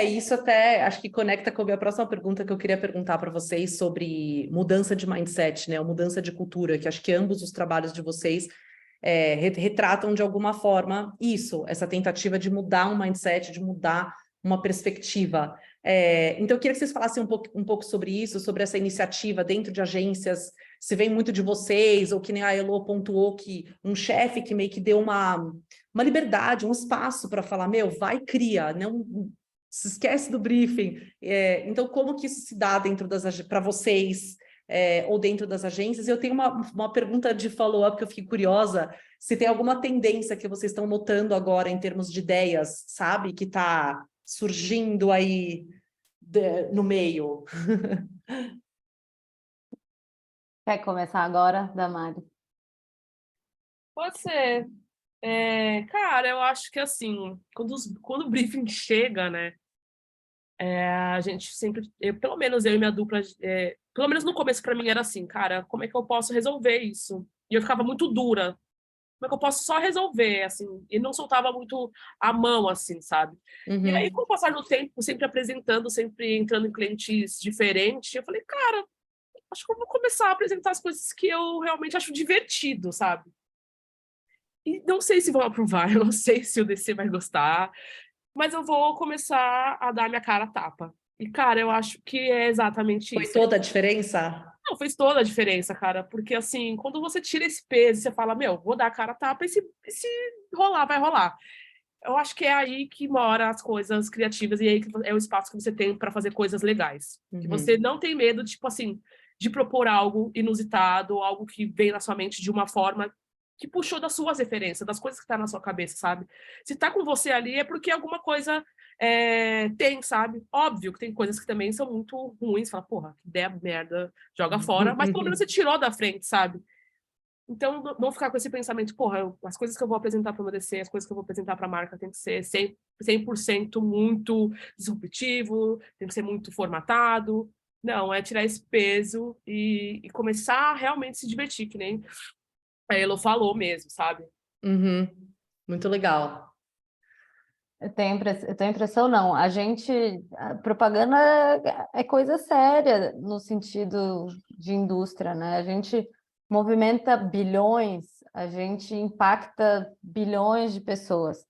isso até acho que conecta com a minha próxima pergunta que eu queria perguntar para vocês sobre mudança de mindset, né, ou mudança de cultura, que acho que ambos os trabalhos de vocês retratam de alguma forma isso, essa tentativa de mudar um mindset, de mudar uma perspectiva. Então eu queria que vocês falassem um pouco sobre isso, sobre essa iniciativa dentro de agências, se vem muito de vocês, ou que nem a Elo pontuou que um chefe que meio que deu uma liberdade, um espaço para falar, vai, cria, não se esquece do briefing. Então, como que isso se dá dentro para vocês, ou dentro das agências? Eu tenho uma pergunta de follow-up que eu fiquei curiosa, se tem alguma tendência que vocês estão notando agora em termos de ideias, sabe, que está surgindo aí no meio. Quer começar agora, Damari? Pode ser. Cara, eu acho que assim, quando o briefing chega, né, a gente sempre, pelo menos eu e minha dupla, pelo menos no começo para mim era assim, cara, como é que eu posso resolver isso? E eu ficava muito dura. Como é que eu posso só resolver, assim? E não soltava muito a mão, assim, sabe? E aí, com o passar do tempo, sempre apresentando, sempre entrando em clientes diferentes, eu falei, cara, acho que eu vou começar a apresentar as coisas que eu realmente acho divertido, sabe? E não sei se vão aprovar, eu não sei se o DC vai gostar, mas eu vou começar a dar minha cara a tapa. E, cara, eu acho que é exatamente isso. Foi toda a diferença? Não, fez toda a diferença, cara, porque, assim, quando você tira esse peso, você fala, vou dar a cara a tapa e se rolar, vai rolar. Eu acho que é aí que mora as coisas criativas e aí que é o espaço que você tem para fazer coisas legais. Que você não tem medo, tipo assim, de propor algo inusitado, algo que vem na sua mente de uma forma que puxou das suas referências, das coisas que tá na sua cabeça, sabe? Se tá com você ali é porque alguma coisa tem, sabe? Óbvio que tem coisas que também são muito ruins, fala, porra, que ideia merda, joga fora, mas pelo menos você tirou da frente, sabe? Então, não ficar com esse pensamento, porra, as coisas que eu vou apresentar para o meu DC, as coisas que eu vou apresentar para a marca tem que ser 100% muito disruptivo, tem que ser muito formatado. Não, é tirar esse peso e começar a realmente se divertir, que nem a Elo falou mesmo, sabe? Uhum. Muito legal. Eu tenho impressão, não. A propaganda é coisa séria no sentido de indústria, né? A gente movimenta bilhões, a gente impacta bilhões de pessoas.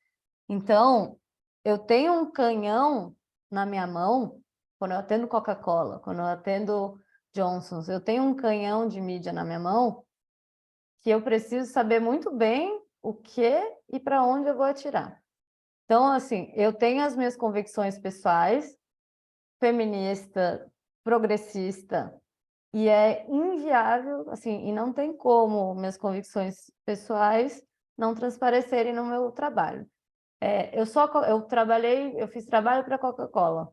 Então, eu tenho um canhão na minha mão, quando eu atendo Coca-Cola, quando eu atendo Johnson's, eu tenho um canhão de mídia na minha mão que eu preciso saber muito bem o que e para onde eu vou atirar. Então, assim, eu tenho as minhas convicções pessoais, feminista, progressista, e é inviável, assim, e não tem como minhas convicções pessoais não transparecerem no meu trabalho. Eu fiz trabalho para Coca-Cola.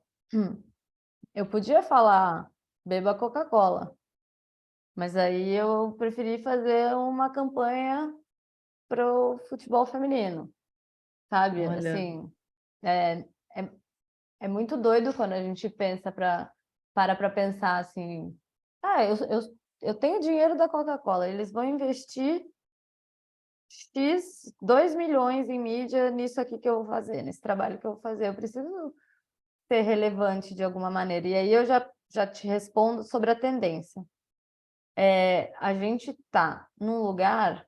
Eu podia falar, beba Coca-Cola, mas aí eu preferi fazer uma campanha para o futebol feminino, sabe? Olha. Assim, é muito doido quando a gente pensa para pensar assim, eu tenho dinheiro da Coca-Cola, eles vão investir X 2 milhões em mídia nisso aqui que eu vou fazer, nesse trabalho que eu vou fazer. Eu preciso ser relevante de alguma maneira. E aí eu já te respondo sobre a tendência. A gente está num lugar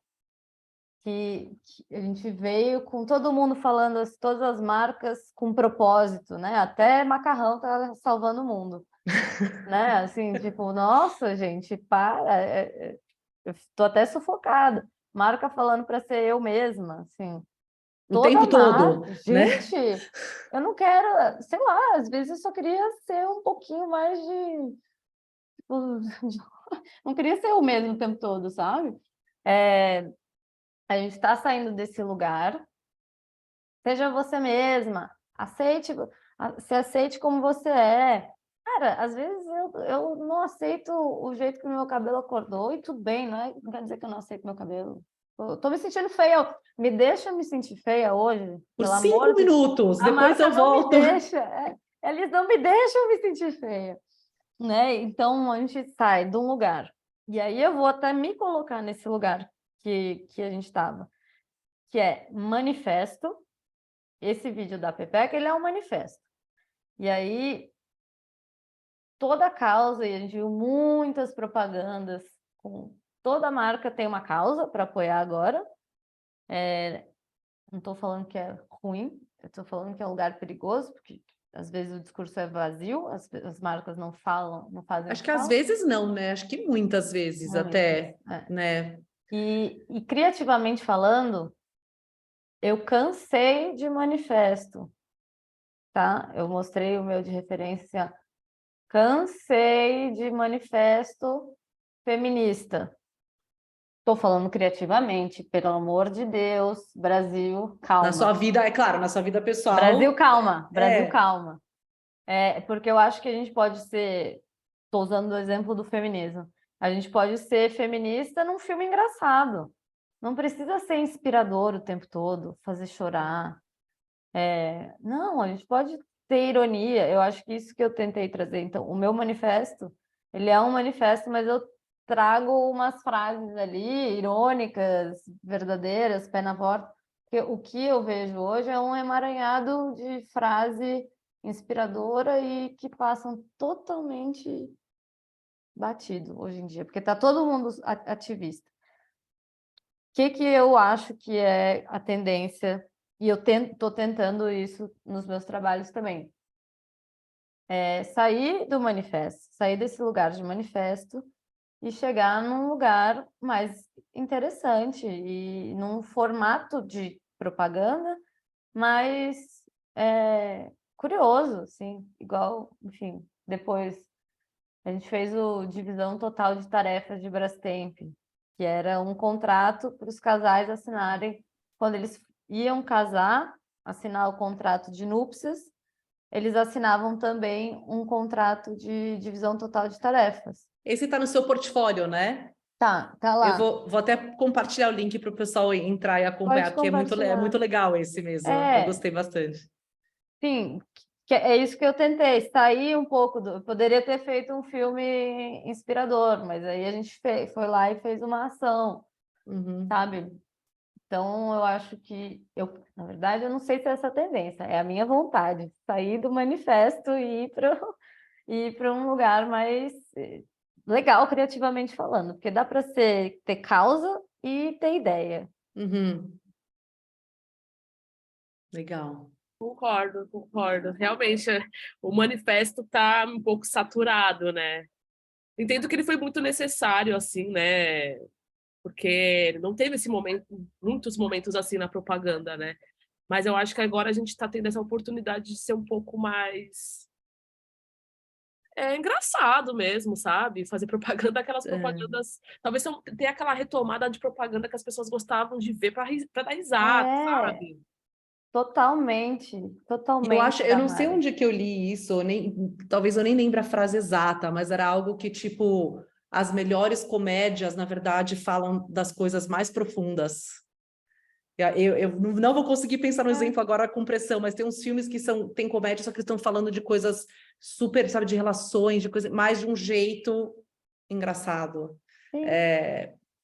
que a gente veio com todo mundo falando, todas as marcas com propósito, né? Até macarrão tá salvando o mundo, né? Assim, tipo, nossa, gente, para, eu tô até sufocada. Marca falando para ser eu mesma, assim. O tempo todo, né? Gente, eu não quero, sei lá, às vezes eu só queria ser um pouquinho mais tipo, não queria ser eu mesmo o tempo todo, sabe? A gente está saindo desse lugar. Seja você mesma, se aceite como você é. Cara, às vezes eu não aceito o jeito que o meu cabelo acordou e tudo bem, não quer dizer que eu não aceito meu cabelo. Eu tô me sentindo feia, me deixa me sentir feia hoje, Por pelo 5 amor de Deus. minutos, A depois marca eu não me volto. deixa, eles não me deixam me sentir feia, né? Então a gente sai de um lugar. E aí eu vou até me colocar nesse lugar que a gente estava, que é manifesto. Esse vídeo da Pepeca, ele é um manifesto. E aí, toda a causa, e a gente viu muitas propagandas, toda marca tem uma causa para apoiar agora. Não estou falando que é ruim, eu estou falando que é um lugar perigoso, porque às vezes o discurso é vazio, as marcas não falam, não fazem Acho que às vezes não, né? Acho que muitas vezes até, né? E criativamente falando, eu cansei de manifesto, tá? Eu mostrei o meu de referência, cansei de manifesto feminista. Estou falando criativamente, pelo amor de Deus, Brasil, calma. Na sua vida, é claro, na sua vida pessoal. Brasil, calma. Brasil, calma. Porque eu acho que a gente pode ser, estou usando o exemplo do feminismo, a gente pode ser feminista num filme engraçado. Não precisa ser inspirador o tempo todo, fazer chorar. Não, a gente pode ter ironia. Eu acho que isso que eu tentei trazer. Então, o meu manifesto, ele é um manifesto, mas eu trago umas frases ali, irônicas, verdadeiras, pé na porta. Porque o que eu vejo hoje é um emaranhado de frase inspiradora e que passam totalmente batido hoje em dia, porque está todo mundo ativista. O que eu acho que é a tendência, e eu estou tentando isso nos meus trabalhos também, sair do manifesto, sair desse lugar de manifesto e chegar num lugar mais interessante e num formato de propaganda mais curioso, assim, igual, enfim, depois a gente fez o divisão total de tarefas de Brastemp. que era um contrato para os casais assinarem, quando eles iam casar, assinar o contrato de núpcias, eles assinavam também um contrato de divisão total de tarefas. Esse está no seu portfólio, né? Tá Eu lá. vou até compartilhar o link para o pessoal entrar e acompanhar, Pode porque é compartilhar. muito legal esse mesmo. Eu gostei bastante. Sim, é isso que eu tentei, sair um pouco do... Poderia ter feito um filme inspirador, mas aí a gente foi lá e fez uma ação, sabe? Então, eu acho que... na verdade, eu não sei se é essa a tendência, é a minha vontade, sair do manifesto e ir para um lugar mais legal, criativamente falando, porque dá para ter causa e ter ideia. Legal. Concordo. Realmente, o manifesto está um pouco saturado, né? Entendo que ele foi muito necessário, assim, né? Porque não teve muitos momentos assim na propaganda, né? Mas eu acho que agora a gente está tendo essa oportunidade de ser um pouco mais engraçado mesmo, sabe? Fazer propaganda, daquelas propagandas. Talvez tenha aquela retomada de propaganda que as pessoas gostavam de ver para dar risada, sabe? Totalmente. Eu não sei onde que eu li isso, talvez eu nem lembre a frase exata, mas era algo que, tipo, as melhores comédias, na verdade, falam das coisas mais profundas. Eu não vou conseguir pensar no exemplo agora com pressão, mas tem uns filmes que tem comédia, só que estão falando de coisas super, sabe, de relações, de coisa, mais de um jeito engraçado.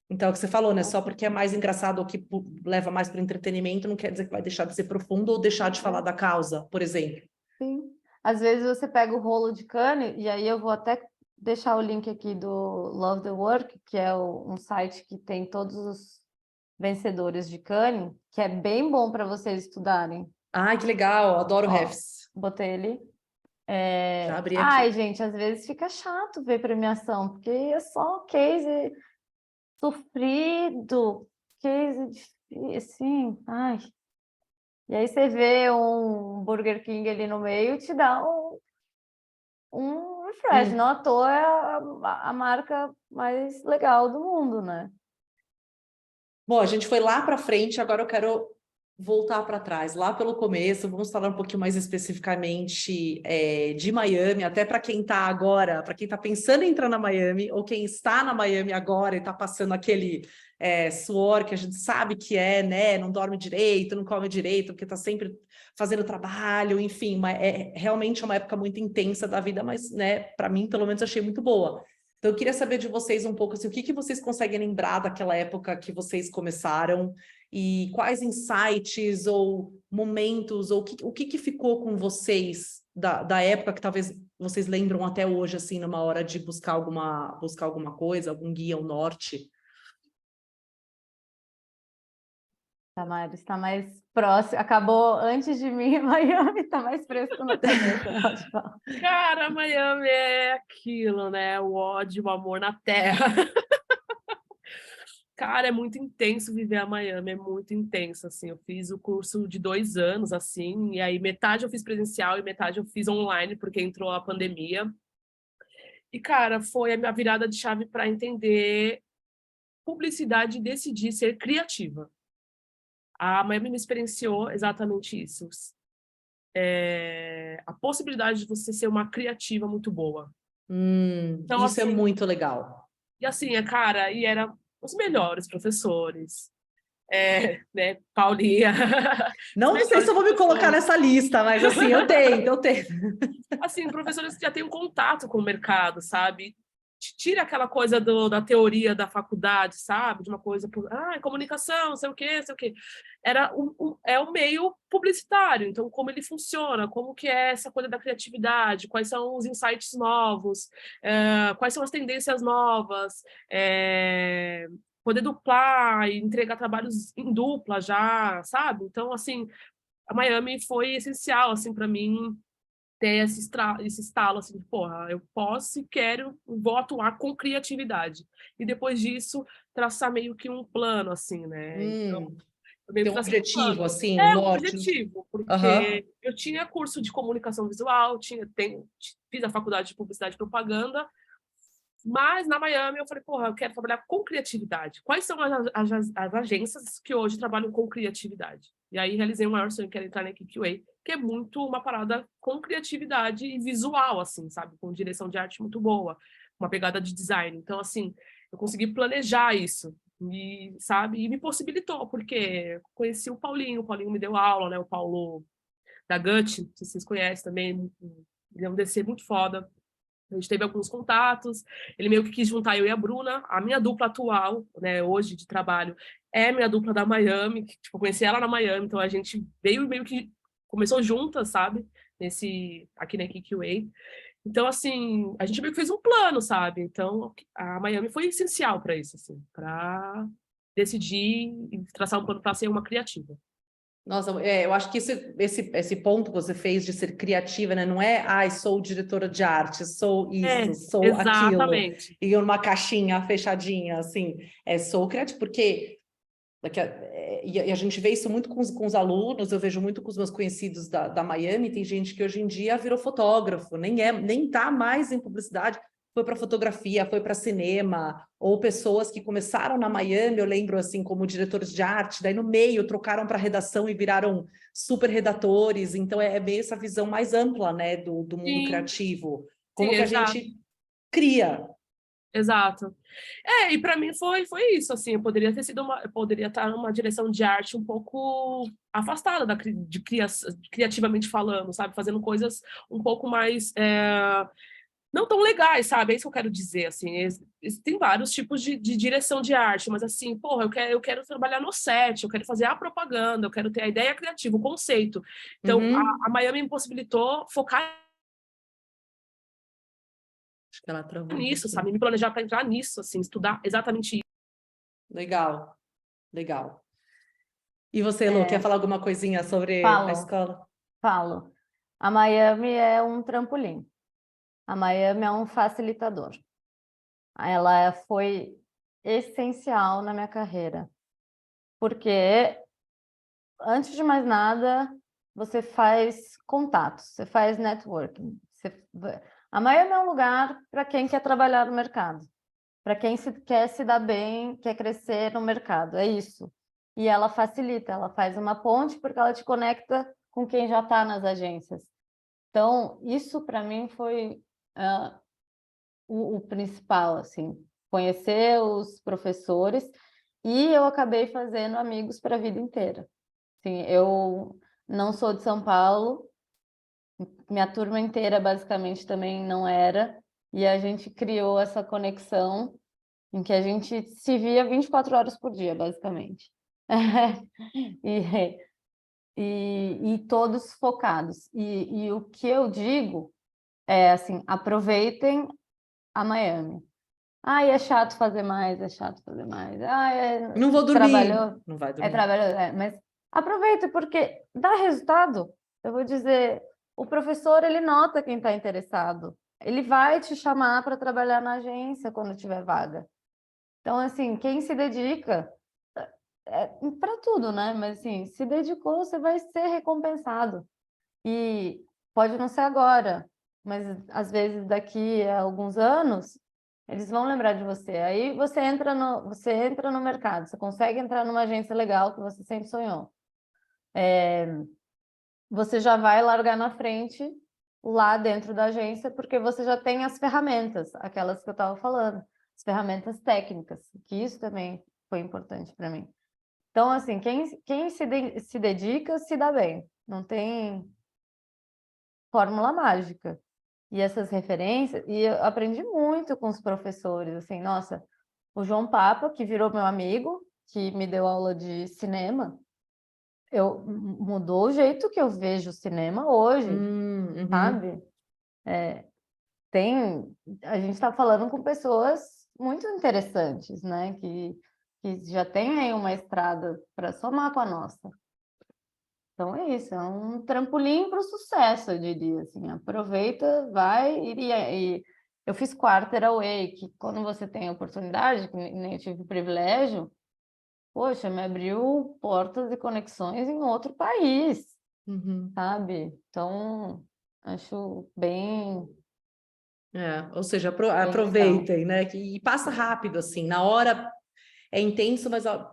Então, é o que você falou, né? Só porque é mais engraçado ou que leva mais para o entretenimento, não quer dizer que vai deixar de ser profundo ou deixar de falar da causa, por exemplo. Sim. Às vezes você pega o rolo de Cannes, e aí eu vou até deixar o link aqui do Love the Work, que é um site que tem todos os vencedores de Cannes, que é bem bom para vocês estudarem. Ai, que legal, adoro refs. Botei ele. Já abri aqui. Ai, gente, às vezes fica chato ver premiação, porque é só case sofrido, case difícil, assim, ai. E aí você vê um Burger King ali no meio, te dá um refresh. Não à toa é a marca mais legal do mundo, né? Bom, a gente foi lá para frente, agora eu quero voltar para trás, lá pelo começo. Vamos falar um pouquinho mais especificamente de Miami, até para quem está agora, para quem está pensando em entrar na Miami, ou quem está na Miami agora e está passando aquele suor que a gente sabe que né? Não dorme direito, não come direito, porque está sempre fazendo trabalho, enfim, é realmente uma época muito intensa da vida, mas, né, para mim, pelo menos, achei muito boa. Então, eu queria saber de vocês um pouco, assim, o que vocês conseguem lembrar daquela época que vocês começaram e quais insights ou momentos, ou o que ficou com vocês da época que talvez vocês lembram até hoje, assim, numa hora de buscar alguma coisa, algum guia, um norte? Tamares está mais próximo, acabou antes de mim, Miami está mais fresco na cabeça, pode falar. Cara, Miami é aquilo, né? O ódio, o amor na terra. Cara, é muito intenso viver a Miami, é muito intenso, assim. Eu fiz o curso de 2 anos, assim, e aí metade eu fiz presencial e metade eu fiz online, porque entrou a pandemia. E, cara, foi a minha virada de chave para entender publicidade e decidir ser criativa. A Miami me experienciou exatamente isso. A possibilidade de você ser uma criativa muito boa. Então, isso assim, é muito legal. E assim, cara, e eram os melhores professores. Né, Paulinha. Não sei se eu vou me colocar nessa lista, mas assim, eu tento. Assim, professores que já têm um contato com o mercado, sabe? Tira aquela coisa da teoria da faculdade, sabe? De uma coisa, comunicação, não sei o quê. É o meio publicitário, então como ele funciona, como que é essa coisa da criatividade, quais são os insights novos, quais são as tendências novas, poder duplar e entregar trabalhos em dupla já, sabe? Então, assim, a Miami foi essencial, assim, para mim, ter esse estalo, assim, de, porra, eu posso e quero, vou atuar com criatividade. E depois disso, traçar meio que um plano, assim, né? Então, tem um objetivo, assim, um norte. objetivo, porque eu tinha curso de comunicação visual, fiz a faculdade de publicidade e propaganda, Mas na Miami eu falei, porra, eu quero trabalhar com criatividade. Quais são as agências que hoje trabalham com criatividade? E aí realizei o maior sonho, que era entrar na QA, que é muito uma parada com criatividade e visual, assim, sabe? Com direção de arte muito boa, uma pegada de design. Então, assim, eu consegui planejar isso, sabe? E me possibilitou, porque conheci o Paulinho me deu aula, né? O Paulo da Gut, se vocês conhecem também, ele é um DC muito foda. A gente teve alguns contatos, ele meio que quis juntar eu e a Bruna, a minha dupla atual, né, hoje de trabalho, é minha dupla da Miami, que, tipo, eu conheci ela na Miami, então a gente veio meio que começou juntas, sabe, aqui na QA. Então, assim, a gente meio que fez um plano, sabe? Então, a Miami foi essencial para isso, assim, para decidir e traçar um plano para ser uma criativa. Nossa, eu acho que esse ponto que você fez de ser criativa, né? Não é, sou diretora de arte, sou isso, sou aquilo, Exatamente. e uma caixinha fechadinha, assim. Sou criativa, porque e a gente vê isso muito com os alunos, eu vejo muito com os meus conhecidos da Miami, tem gente que hoje em dia virou fotógrafo, nem tá mais em publicidade, foi para fotografia, foi para cinema, ou pessoas que começaram na Miami, eu lembro assim, como diretores de arte, daí no meio trocaram para redação e viraram super redatores, então é meio essa visão mais ampla, né, do mundo Sim, criativo, como sim, que a exato. gente cria. Exato. E para mim foi isso, assim, eu poderia estar numa direção de arte um pouco afastada criativamente falando, sabe, fazendo coisas um pouco mais não tão legais, sabe? É isso que eu quero dizer, assim, tem vários tipos de direção de arte, mas assim, porra, eu quero trabalhar no set, eu quero fazer a propaganda, eu quero ter a ideia criativa, o conceito. Então, a Miami me possibilitou focar Acho que ela travou nisso, sabe? Me planejar para entrar nisso, assim, estudar exatamente isso. Legal, legal. E você, Lu, quer falar alguma coisinha sobre a escola? Falo. A Miami é um trampolim. A Miami é um facilitador. Ela foi essencial na minha carreira. Porque, antes de mais nada, você faz contatos, você faz networking. A Miami é um lugar para quem quer trabalhar no mercado, para quem quer se dar bem, quer crescer no mercado, é isso. E ela facilita, ela faz uma ponte porque ela te conecta com quem já está nas agências. Então, isso para mim foi o principal, assim, conhecer os professores, e eu acabei fazendo amigos para a vida inteira. Assim, eu não sou de São Paulo, minha turma inteira basicamente também não era, e a gente criou essa conexão em que a gente se via 24 horas por dia, basicamente. E todos focados. E o que eu digo é assim, aproveitem a Miami. É chato fazer mais, é chato fazer mais. Não vou dormir. Não vai dormir. Mas aproveita, porque dá resultado. Eu vou dizer, o professor, ele nota quem está interessado. Ele vai te chamar para trabalhar na agência quando tiver vaga. Então, assim, quem se dedica para tudo, né? Mas, assim, se dedicou, você vai ser recompensado. E pode não ser agora, mas, às vezes, daqui a alguns anos, eles vão lembrar de você. Aí você entra no mercado, você consegue entrar numa agência legal que você sempre sonhou. Você já vai largar na frente lá dentro da agência, porque você já tem as ferramentas, aquelas que eu estava falando, as ferramentas técnicas, que isso também foi importante para mim. Então, assim, quem se dedica, se dá bem. Não tem fórmula mágica. E essas referências, e eu aprendi muito com os professores, assim, nossa, o João Papa, que virou meu amigo, que me deu aula de cinema, mudou o jeito que eu vejo o cinema hoje, sabe? A gente está falando com pessoas muito interessantes, né? Que já tem aí uma estrada para somar com a nossa. Então é isso, é um trampolim para o sucesso, eu diria, assim, aproveita, vai, e eu fiz Quarter Away, que quando você tem a oportunidade, que nem eu tive o privilégio, poxa, me abriu portas e conexões em outro país, sabe? Então, acho bem Ou seja, legal. aproveitem, né? E passa rápido, assim. Na hora é intenso, mas ó,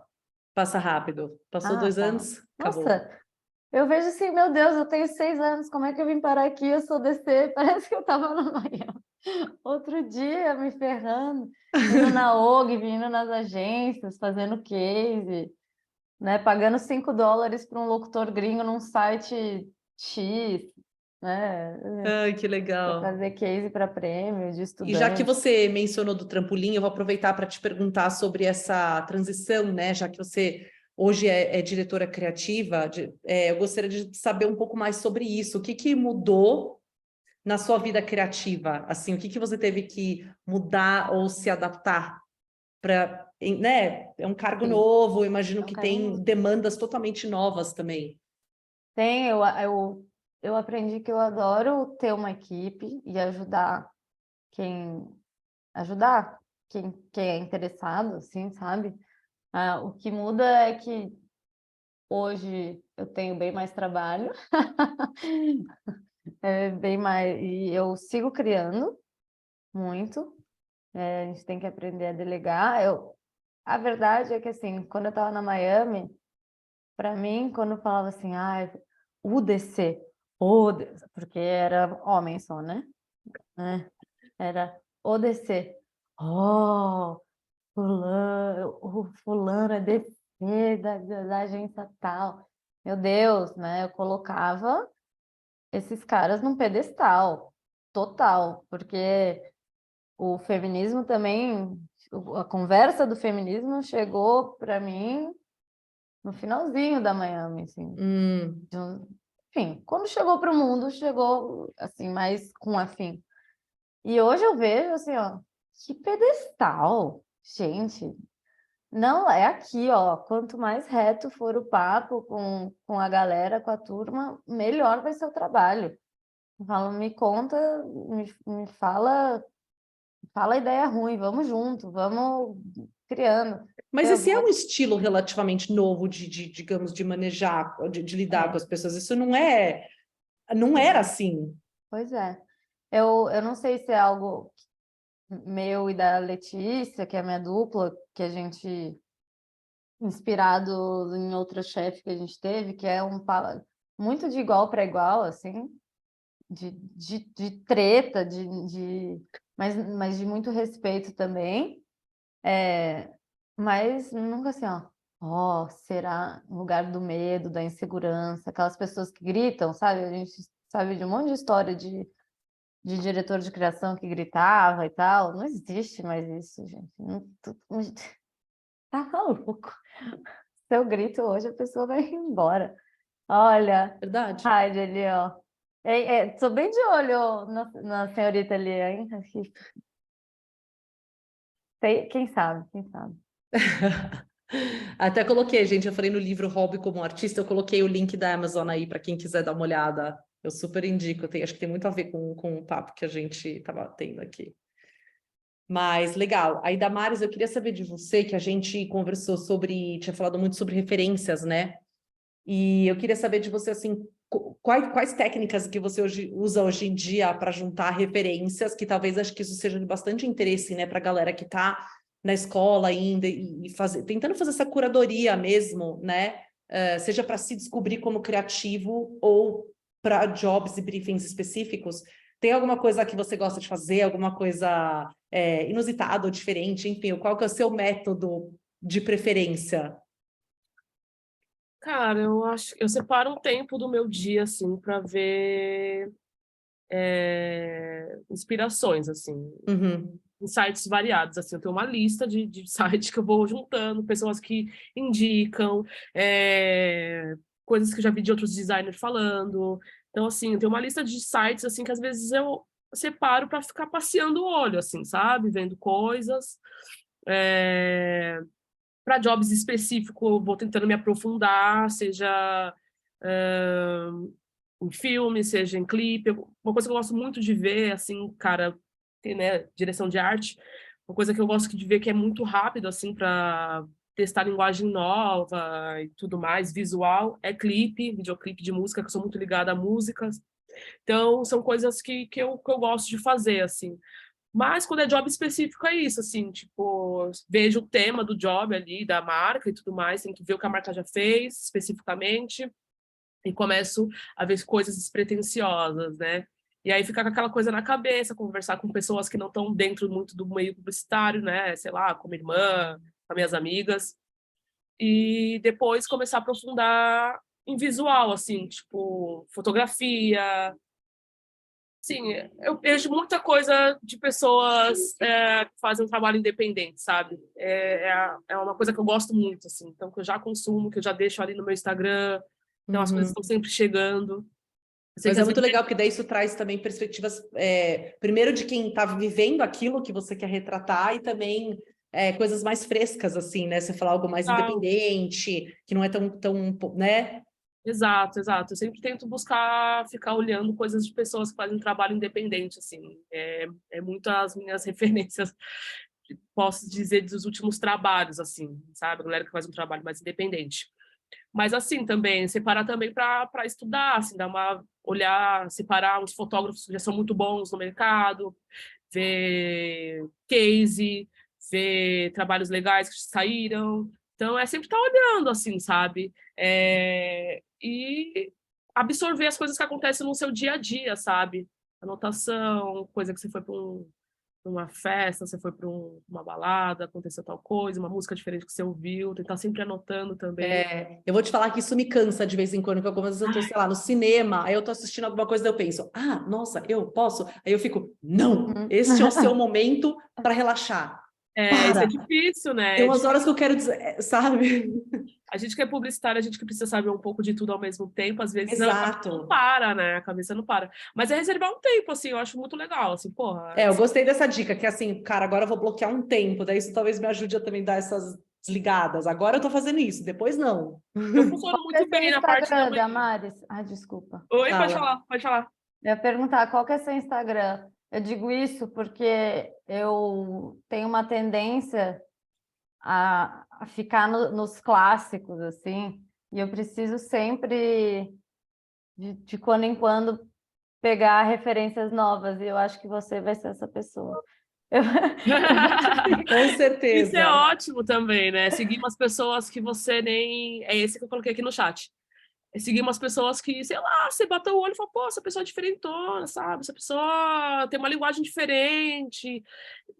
passa rápido. Passou 2 tá. anos, acabou. Nossa, eu vejo assim, meu Deus, eu tenho 6 anos, como é que eu vim parar aqui? Eu sou DC, parece que eu estava na Miami. Outro dia, me ferrando, indo na OG, vindo nas agências, fazendo case, né? Pagando $5 para um locutor gringo num site X, né? Ai, que Para legal. fazer case para prêmio de E já que estudante. você mencionou do trampolim, eu vou aproveitar para te perguntar sobre essa transição, né? Já que você hoje é diretora criativa, eu gostaria de saber um pouco mais sobre isso. O que mudou na sua vida criativa? Assim, o que você teve que mudar ou se adaptar para, né? É um cargo Sim, novo, imagino é um que cargo tem novo. demandas totalmente novas também. Tem, eu aprendi que eu adoro ter uma equipe e quem ajudar quem é interessado, assim, sabe? O que muda é que hoje eu tenho bem mais trabalho, bem mais, e eu sigo criando muito. A gente tem que aprender a delegar. A verdade é que, assim, quando eu estava na Miami, para mim, quando eu falava assim, o DC, porque era homem só, né? Era o DC. Oh, o fulano é DC da agência tal. Meu Deus, né? Eu colocava esses caras num pedestal total, porque o feminismo também, a conversa do feminismo chegou para mim no finalzinho da Miami, assim. Enfim, quando chegou para o mundo, chegou assim, mais com afim. E hoje eu vejo assim, ó, que pedestal, gente. Não, é aqui, ó. Quanto mais reto for o papo com a galera, com a turma, melhor vai ser o trabalho. Fala, me conta, me fala a ideia ruim, vamos junto, vamos criando. Mas Eu esse é um vou... estilo relativamente novo digamos, de manejar, de lidar com É, as pessoas. Isso não era assim. pois é. Eu não sei se é algo meu e da Letícia, que é a minha dupla, que a gente, inspirado em outro chefe que a gente teve, que é muito de igual para igual, assim, de treta, mas de muito respeito também. Mas nunca assim, será um lugar do medo, da insegurança, aquelas pessoas que gritam, sabe? A gente sabe de um monte de história de diretor de criação que gritava e tal. Não existe mais isso, gente. Tá maluco. Se eu grito hoje, a pessoa vai embora. Olha, Verdade. Heidi ali, ó. Tô bem de olho na senhorita ali, hein? Quem sabe, quem sabe. Até coloquei, gente, eu falei no livro Hobby como Artista, eu coloquei o link da Amazon aí para quem quiser dar uma olhada. Eu super indico, acho que tem muito a ver com o papo que a gente estava tendo aqui. Mas legal. Aí, Damares, eu queria saber de você, que a gente conversou tinha falado muito sobre referências, né? E eu queria saber de você, assim, quais técnicas que você usa hoje em dia para juntar referências, que talvez acho que isso seja de bastante interesse, né, para a galera que está na escola ainda e tentando fazer essa curadoria mesmo, né? Seja para se descobrir como criativo ou para jobs e briefings específicos. Tem alguma coisa que você gosta de fazer, alguma coisa inusitada ou diferente, enfim, qual que é o seu método de preferência? Cara, eu acho que eu separo um tempo do meu dia, assim, para ver inspirações, assim, Uhum. em sites variados, assim, eu tenho uma lista de sites que eu vou juntando, pessoas que indicam, coisas que eu já vi de outros designers falando. Então, assim, eu tenho uma lista de sites, assim, que às vezes eu separo para ficar passeando o olho, assim, sabe? Vendo coisas. Para jobs específicos, eu vou tentando me aprofundar, seja em filme, seja em clipe. Uma coisa que eu gosto muito de ver, assim, cara, tem, né, direção de arte, uma coisa que eu gosto de ver que é muito rápido, assim, para testar linguagem nova e tudo mais, visual, é clipe, videoclipe de música, que eu sou muito ligada a músicas. Então, são coisas que eu gosto de fazer, assim. Mas quando é job específico é isso, assim, tipo, vejo o tema do job ali, da marca e tudo mais, tem que ver o que a marca já fez especificamente e começo a ver coisas despretensiosas, né? E aí fica com aquela coisa na cabeça, conversar com pessoas que não estão dentro muito do meio publicitário, né? Sei lá, com minha irmã, com minhas amigas. E depois começar a aprofundar em visual, assim, tipo, fotografia. Sim, eu vejo muita coisa de pessoas que fazem um trabalho independente, sabe? É uma coisa que eu gosto muito, assim, então que eu já consumo, que eu já deixo ali no meu Instagram, então as coisas estão sempre chegando. Eu sei Mas que é às muito vezes legal, porque daí isso traz também perspectivas, primeiro de quem está vivendo aquilo que você quer retratar e também coisas mais frescas, assim, né? Você falar algo mais independente, que não é tão, né? Exato, exato. Eu sempre tento buscar ficar olhando coisas de pessoas que fazem um trabalho independente, assim. É muito as minhas referências, posso dizer, dos últimos trabalhos, assim, sabe? A galera que faz um trabalho mais independente. Mas assim também, separar também para estudar, assim, dar uma olhar, separar uns fotógrafos que já são muito bons no mercado, ver case, ver trabalhos legais que saíram. Então é sempre estar olhando, assim, sabe? E absorver as coisas que acontecem no seu dia a dia, sabe? Anotação, coisa que você foi para uma festa, você foi para uma balada, aconteceu tal coisa, uma música diferente que você ouviu, tentar sempre anotando também. Eu vou te falar que isso me cansa de vez em quando, porque algumas vezes eu tô, sei lá, no cinema, aí eu tô assistindo alguma coisa, daí eu penso, nossa, eu posso? Aí eu fico, não, este é o seu momento para relaxar. Isso é Para! difícil, né? Tem umas horas que eu quero dizer, sabe? A gente que é publicitário, a gente que precisa saber um pouco de tudo ao mesmo tempo, às vezes a cabeça não Exato. para, né? A cabeça não para. Mas é reservar um tempo, assim, eu acho muito legal, assim, porra. Eu gostei dessa dica, que é assim, cara, agora eu vou bloquear um tempo, daí isso talvez me ajude a também dar essas desligadas. Agora eu tô fazendo isso, depois não. Eu funciono Qual que é muito seu bem na parte da Instagram, manhã. Damares? Ai, desculpa. Oi, pode Fala. falar, pode falar. Eu ia perguntar qual que é seu Instagram. Eu digo isso porque eu tenho uma tendência a ficar nos clássicos, assim, e eu preciso sempre, de quando em quando, pegar referências novas, e eu acho que você vai ser essa pessoa. Eu- Com Isso é certeza. ótimo também, né? Seguir umas pessoas que você nem. É esse que eu coloquei aqui no chat. É seguir umas pessoas que, sei lá, você bateu o olho e fala, pô, essa pessoa é diferentona, sabe? Essa pessoa tem uma linguagem diferente.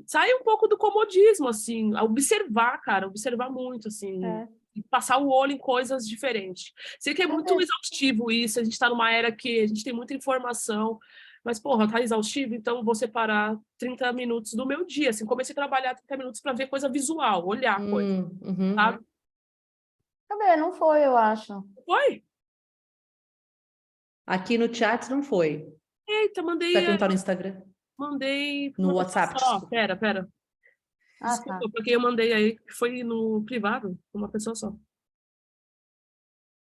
Sai um pouco do comodismo, assim, a observar, cara, observar muito, assim, É. e passar o olho em coisas diferentes. Sei que é muito exaustivo isso, a gente está numa era que a gente tem muita informação, mas, porra, tá exaustivo, então vou separar 30 minutos do meu dia, assim, comecei a trabalhar 30 minutos para ver coisa visual, olhar coisa, Uhum. sabe? Cadê? Não foi, eu acho. Foi? Aqui no chat não foi. Eita, Você vai perguntar no Instagram? mandei pra No uma pessoa WhatsApp, só. desculpa. Pera. Ah, tá. Desculpa, porque eu mandei aí, foi no privado, uma pessoa só.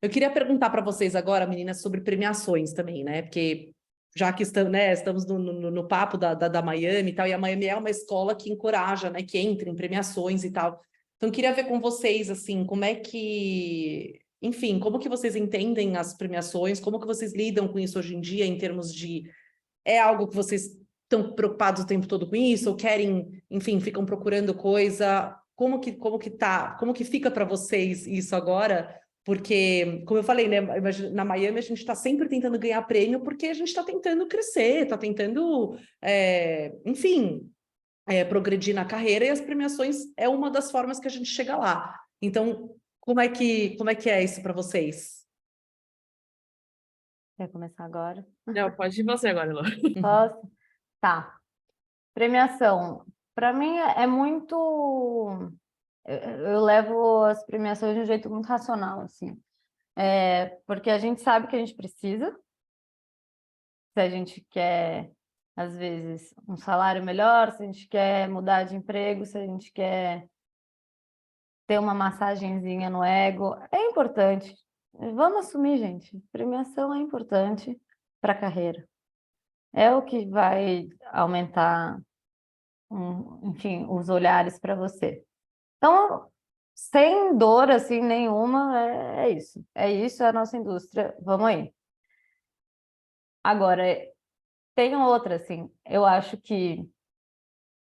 Eu queria perguntar para vocês agora, meninas, sobre premiações também, né? Porque já que estamos, né, estamos no papo da Miami e tal, e a Miami é uma escola que encoraja, né, que entra em premiações e tal. Então, eu queria ver com vocês, assim, como é que... Enfim, como que vocês entendem as premiações? Como que vocês lidam com isso hoje em dia, em termos de... É algo que vocês estão preocupados o tempo todo com isso? Ou querem, enfim, ficam procurando coisa? Como que fica para vocês isso agora? Porque, como eu falei, né, na Miami a gente está sempre tentando ganhar prêmio porque a gente está tentando crescer, está tentando, enfim, progredir na carreira, e as premiações é uma das formas que a gente chega lá. Então, como é que é isso para vocês? Quer começar agora? Não, pode ir você agora, Elô. Posso? Tá. Premiação. Para mim é muito. Eu levo as premiações de um jeito muito racional, assim. Porque a gente sabe que a gente precisa, se a gente quer, às vezes, um salário melhor, se a gente quer mudar de emprego, se a gente quer ter uma massagenzinha no ego, é importante. Vamos assumir, gente. Premiação é importante para a carreira. É o que vai aumentar, enfim, os olhares para você. Então, sem dor assim nenhuma, é isso. É isso, é a nossa indústria. Vamos aí. Agora, tem outra, assim, eu acho que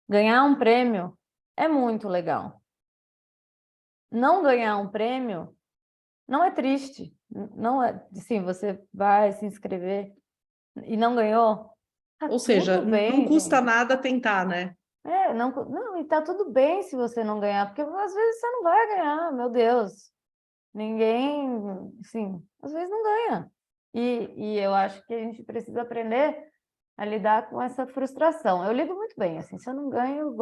ganhar um prêmio é muito legal. Não ganhar um prêmio não é triste. Não é, assim, você vai se inscrever e não ganhou, tá Ou seja, tudo não bem, custa gente. nada tentar, né? Não, e tá tudo bem se você não ganhar, porque às vezes você não vai ganhar, meu Deus. Ninguém, assim, às vezes não ganha. E eu acho que a gente precisa aprender a lidar com essa frustração. Eu lido muito bem, assim, se eu não ganho,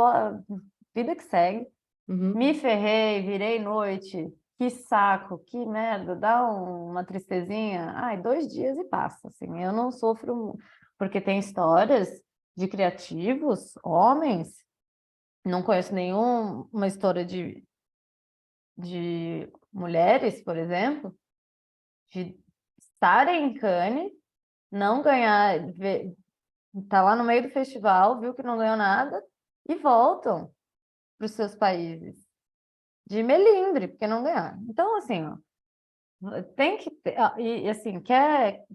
vida que segue. Uhum. Me ferrei, virei noite, que saco, que merda, dá uma tristezinha. Ai, 2 dias e passa, assim, eu não sofro, porque tem histórias de criativos, homens, não conheço nenhuma história de mulheres, por exemplo, de estarem em Cannes, não ganhar, tá lá no meio do festival, viu que não ganhou nada, e voltam para os seus países de melindre, porque não ganharam. Então, assim, ó, tem que ter, e assim, quer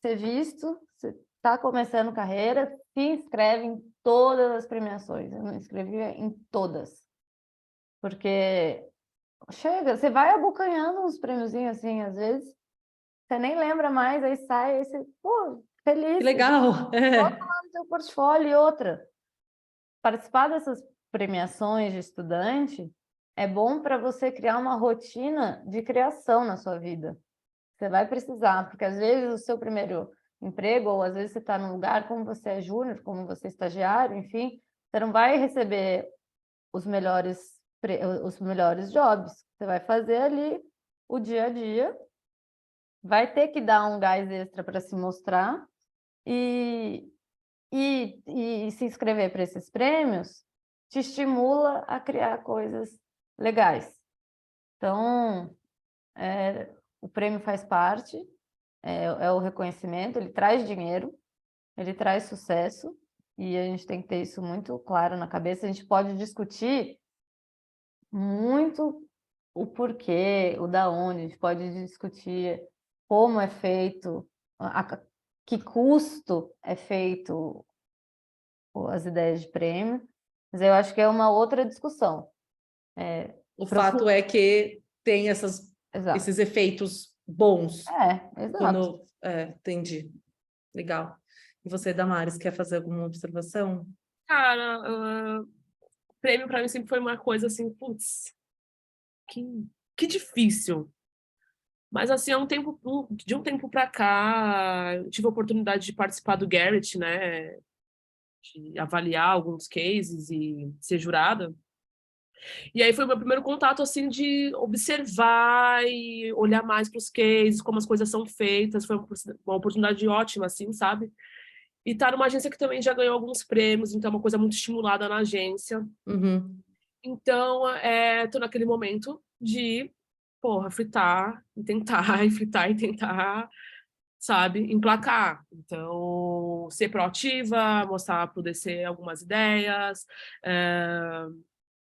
ser visto, você está começando carreira, se inscreve em todas as premiações. Eu me inscrevi em todas, porque chega, você vai abocanhando uns prêmiozinhos assim, às vezes, você nem lembra mais, aí sai, aí você, pô, feliz. Que legal! Bota lá no seu portfólio. E outra, participar dessas premiações de estudante é bom para você criar uma rotina de criação na sua vida. Você vai precisar, porque às vezes o seu primeiro emprego, ou às vezes você está num lugar, como você é júnior, como você é estagiário, enfim, você não vai receber os melhores jobs. Você vai fazer ali o dia a dia, vai ter que dar um gás extra para se mostrar e se inscrever para esses prêmios te estimula a criar coisas legais. Então, o prêmio faz parte, é o reconhecimento, ele traz dinheiro, ele traz sucesso, e a gente tem que ter isso muito claro na cabeça. A gente pode discutir muito o porquê, o da onde, a gente pode discutir como é feito, que custo é feito as ideias de prêmio, mas eu acho que é uma outra discussão. O fato é que tem Exato. esses efeitos bons. Exato. Entendi. Legal. E você, Damares, quer fazer alguma observação? Cara, prêmio para mim sempre foi uma coisa assim, putz, que difícil. Mas assim, de um tempo para cá, eu tive a oportunidade de participar do Garrett, né? De avaliar alguns cases e ser jurada. E aí foi o meu primeiro contato, assim, de observar e olhar mais para os cases, como as coisas são feitas. Foi uma oportunidade ótima, assim, sabe? E tá numa agência que também já ganhou alguns prêmios, então é uma coisa muito estimulada na agência. Uhum. Então, tô naquele momento de, porra, fritar e tentar, e fritar e tentar, sabe, emplacar. Então, ser proativa, mostrar para o DC algumas ideias,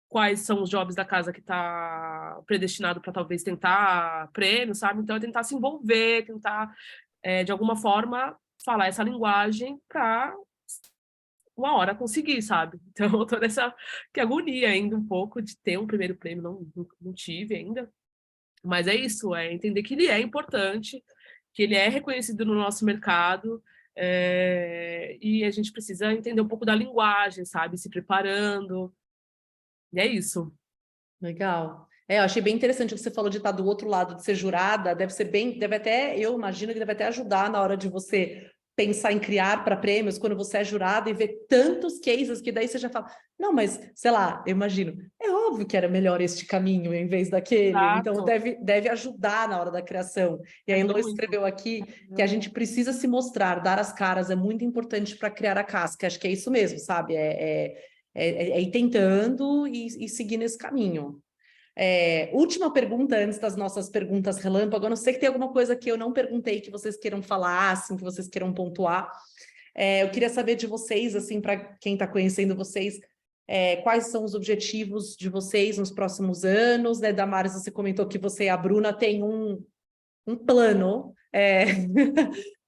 quais são os jobs da casa que está predestinado para talvez tentar prêmio, sabe? Então, é tentar se envolver, tentar, de alguma forma, falar essa linguagem para uma hora conseguir, sabe? Então, eu tô nessa que agonia ainda um pouco de ter um primeiro prêmio, não tive ainda. Mas é isso, é entender que ele é importante, que ele é reconhecido no nosso mercado, e a gente precisa entender um pouco da linguagem, sabe? Se preparando. E é isso. Legal. Eu achei bem interessante o que você falou de estar do outro lado, de ser jurada, eu imagino que deve até ajudar na hora de você pensar em criar para prêmios, quando você é jurada e vê tantos cases que daí você já fala, não, mas, sei lá, eu imagino, é óbvio que era melhor este caminho em vez daquele, então Exato. deve ajudar na hora da criação. E a Elô escreveu aqui que a gente precisa se mostrar, dar as caras, é muito importante para criar a casca, acho que é isso mesmo, sabe? Ir tentando e seguir nesse caminho. Última pergunta antes das nossas perguntas relâmpago. Eu não sei que tem alguma coisa que eu não perguntei que vocês queiram falar, assim, que vocês queiram pontuar. Eu queria saber de vocês, assim, para quem está conhecendo vocês, quais são os objetivos de vocês nos próximos anos, né? Damares, você comentou que você e a Bruna têm um plano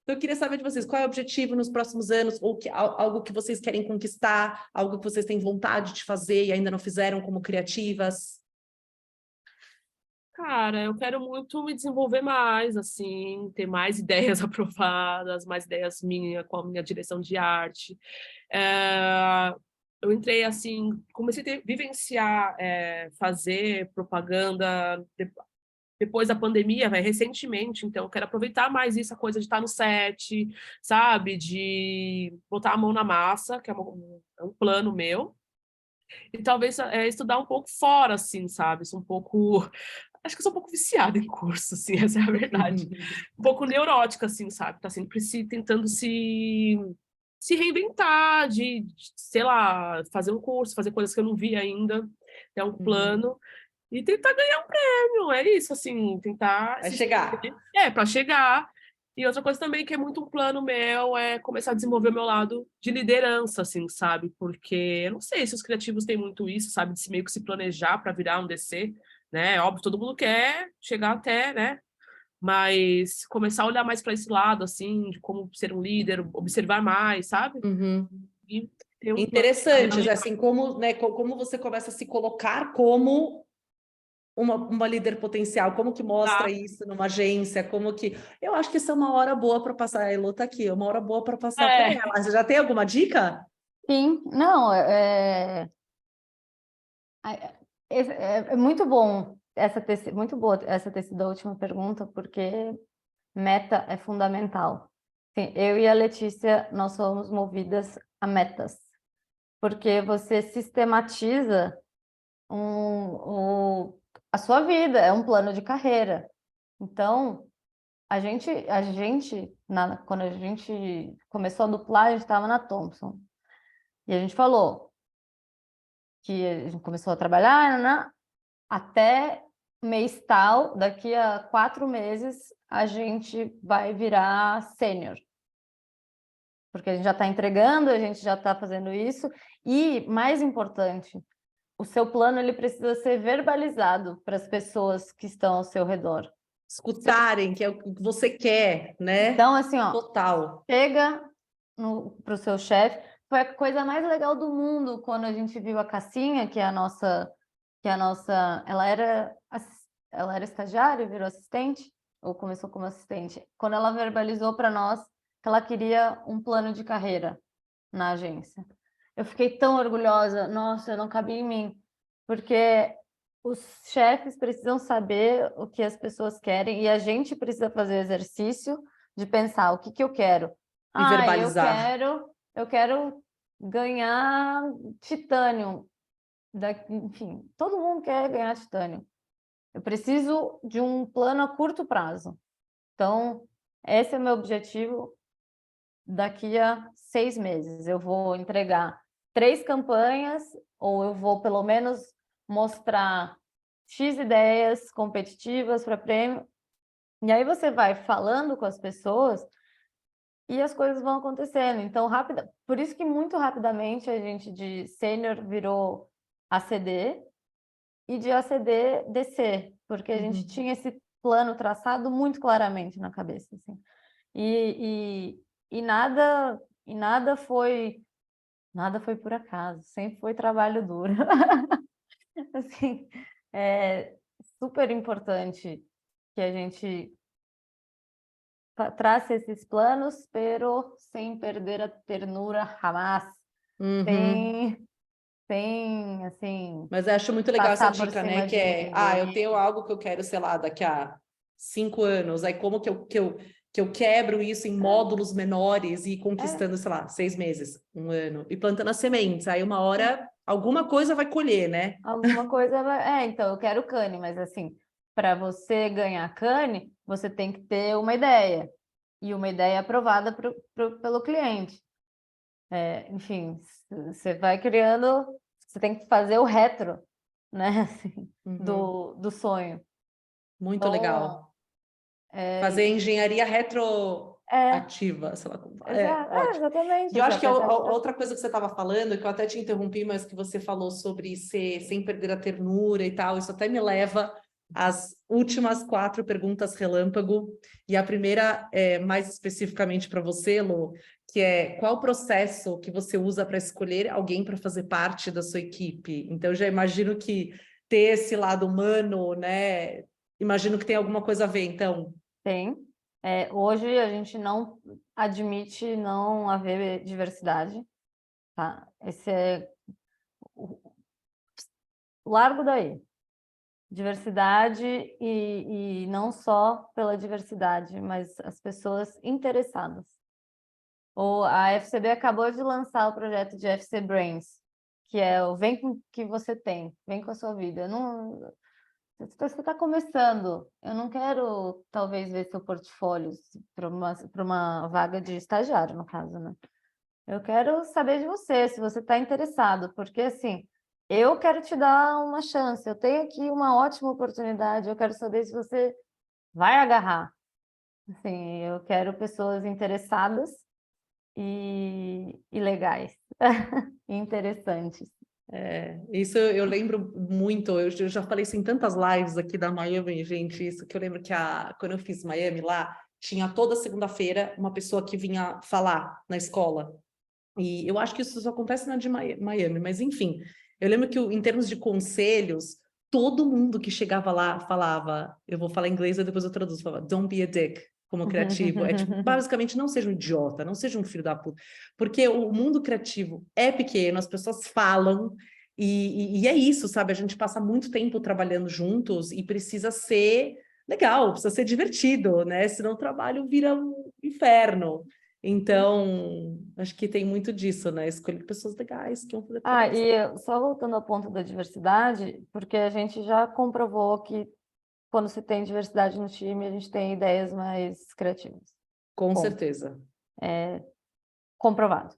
Então, eu queria saber de vocês, qual é o objetivo nos próximos anos, ou algo que vocês querem conquistar, algo que vocês têm vontade de fazer e ainda não fizeram como criativas? Cara, eu quero muito me desenvolver mais, assim, ter mais ideias aprovadas, mais ideias minhas com a minha direção de arte. Eu entrei, assim, comecei a vivenciar, fazer propaganda depois da pandemia, recentemente, então eu quero aproveitar mais isso, a coisa de estar no set, sabe? De botar a mão na massa, que é um plano meu. E talvez estudar um pouco fora, assim, sabe? Isso um pouco... Acho que eu sou um pouco viciada em curso, assim, essa é a verdade. Um pouco neurótica, assim, sabe? Tá sempre tentando se reinventar, sei lá, fazer um curso, fazer coisas que eu não vi ainda, é um plano, e tentar ganhar um prêmio, é isso, assim, tentar... Vai chegar. Para chegar. E outra coisa também que é muito um plano meu é começar a desenvolver o meu lado de liderança, assim, sabe? Porque eu não sei se os criativos têm muito isso, sabe? De meio que se planejar para virar um DC, né? Óbvio, todo mundo quer chegar até, né? Mas começar a olhar mais para esse lado, assim, de como ser um líder, observar mais, sabe? E ter um Interessantes, plano. assim, como, né, como você começa a se colocar como uma líder potencial, como que mostra isso numa agência, como que... Eu acho que isso é uma hora boa para passar, a Elô tá aqui, é uma hora boa para passar para ela. Você já tem alguma dica? Sim, não, é muito bom muito boa essa ter sido a última pergunta, porque meta é fundamental. Sim, eu e a Letícia, nós somos movidas a metas, porque você sistematiza a sua vida, é um plano de carreira. Então, quando a gente começou a duplar, a gente estava na Thomson. E a gente falou que a gente começou a trabalhar, né? Até mês tal, daqui a 4 meses, a gente vai virar sênior. Porque a gente já está entregando, a gente já está fazendo isso. E, mais importante, o seu plano ele precisa ser verbalizado para as pessoas que estão ao seu redor. Escutarem, que é o que você quer, né? Então, assim, ó, Total. chega para o seu chefe. Foi a coisa mais legal do mundo quando a gente viu a Cassinha, que é a nossa, ela era estagiária, virou assistente, ou começou como assistente. Quando ela verbalizou para nós que ela queria um plano de carreira na agência. Eu fiquei tão orgulhosa, nossa, eu não cabia em mim, porque os chefes precisam saber o que as pessoas querem e a gente precisa fazer o exercício de pensar o que eu quero. E verbalizar. Eu quero ganhar titânio. Enfim, todo mundo quer ganhar titânio. Eu preciso de um plano a curto prazo. Então, esse é o meu objetivo. Daqui a 6 meses, eu vou entregar 3 campanhas, ou eu vou, pelo menos, mostrar X ideias competitivas para prêmio. E aí você vai falando com as pessoas e as coisas vão acontecendo. Então, por isso que muito rapidamente a gente de sênior virou ACD e de ACD DC, porque a gente tinha esse plano traçado muito claramente na cabeça, assim. E nada foi por acaso, sempre foi trabalho duro. Assim, é super importante que a gente trace esses planos, pero sem perder a ternura jamás, sem, assim... Mas eu acho muito legal essa passar por dica, né? cima Que é, de ninguém. eu tenho algo que eu quero, sei lá, daqui a 5 anos, aí como que eu quebro isso em módulos menores e ir conquistando, sei lá, 6 meses, 1 ano, e plantando as sementes. Aí uma hora, alguma coisa vai colher, né? Alguma coisa vai... então, eu quero cane, mas assim, para você ganhar cane, você tem que ter uma ideia. E uma ideia aprovada pelo cliente. Enfim, você vai criando... Você tem que fazer o retro, né? Assim, do sonho. Muito legal. Fazer engenharia retroativa, sei lá como fala. Exatamente. E eu acho que a outra coisa que você estava falando, que eu até te interrompi, mas que você falou sobre ser sem perder a ternura e tal, isso até me leva as últimas 4 perguntas relâmpago, e a primeira é mais especificamente para você, Lu, que é qual o processo que você usa para escolher alguém para fazer parte da sua equipe? Então, eu já imagino que ter esse lado humano, né? Imagino que tem alguma coisa a ver, então. Tem. Hoje a gente não admite não haver diversidade, tá? Esse é largo daí. Diversidade e não só pela diversidade, mas as pessoas interessadas. A FCB acabou de lançar o projeto de FC Brains, que é o vem com o que você tem, vem com a sua vida. Você está começando, eu não quero talvez ver seu portfólio para uma vaga de estagiário, no caso, né? Eu quero saber de você, se você está interessado, porque assim, eu quero te dar uma chance, eu tenho aqui uma ótima oportunidade, eu quero saber se você vai agarrar. Assim, eu quero pessoas interessadas e legais, e interessantes. Isso eu lembro muito, eu já falei isso em tantas lives aqui da Miami, gente, isso que eu lembro que quando eu fiz Miami lá, tinha toda segunda-feira uma pessoa que vinha falar na escola. E eu acho que isso só acontece na de Miami, mas enfim, eu lembro que em termos de conselhos, todo mundo que chegava lá falava, eu vou falar em inglês e depois eu traduzo, falava, don't be a dick, como criativo. É tipo, basicamente, não seja um idiota, não seja um filho da puta, porque o mundo criativo é pequeno, as pessoas falam, e é isso, sabe? A gente passa muito tempo trabalhando juntos e precisa ser legal, precisa ser divertido, né? Senão o trabalho vira um inferno. Então, acho que tem muito disso, né? Escolher pessoas legais que vão fazer parte. E só voltando ao ponto da diversidade, porque a gente já comprovou que quando se tem diversidade no time, a gente tem ideias mais criativas. Com certeza. Comprovado.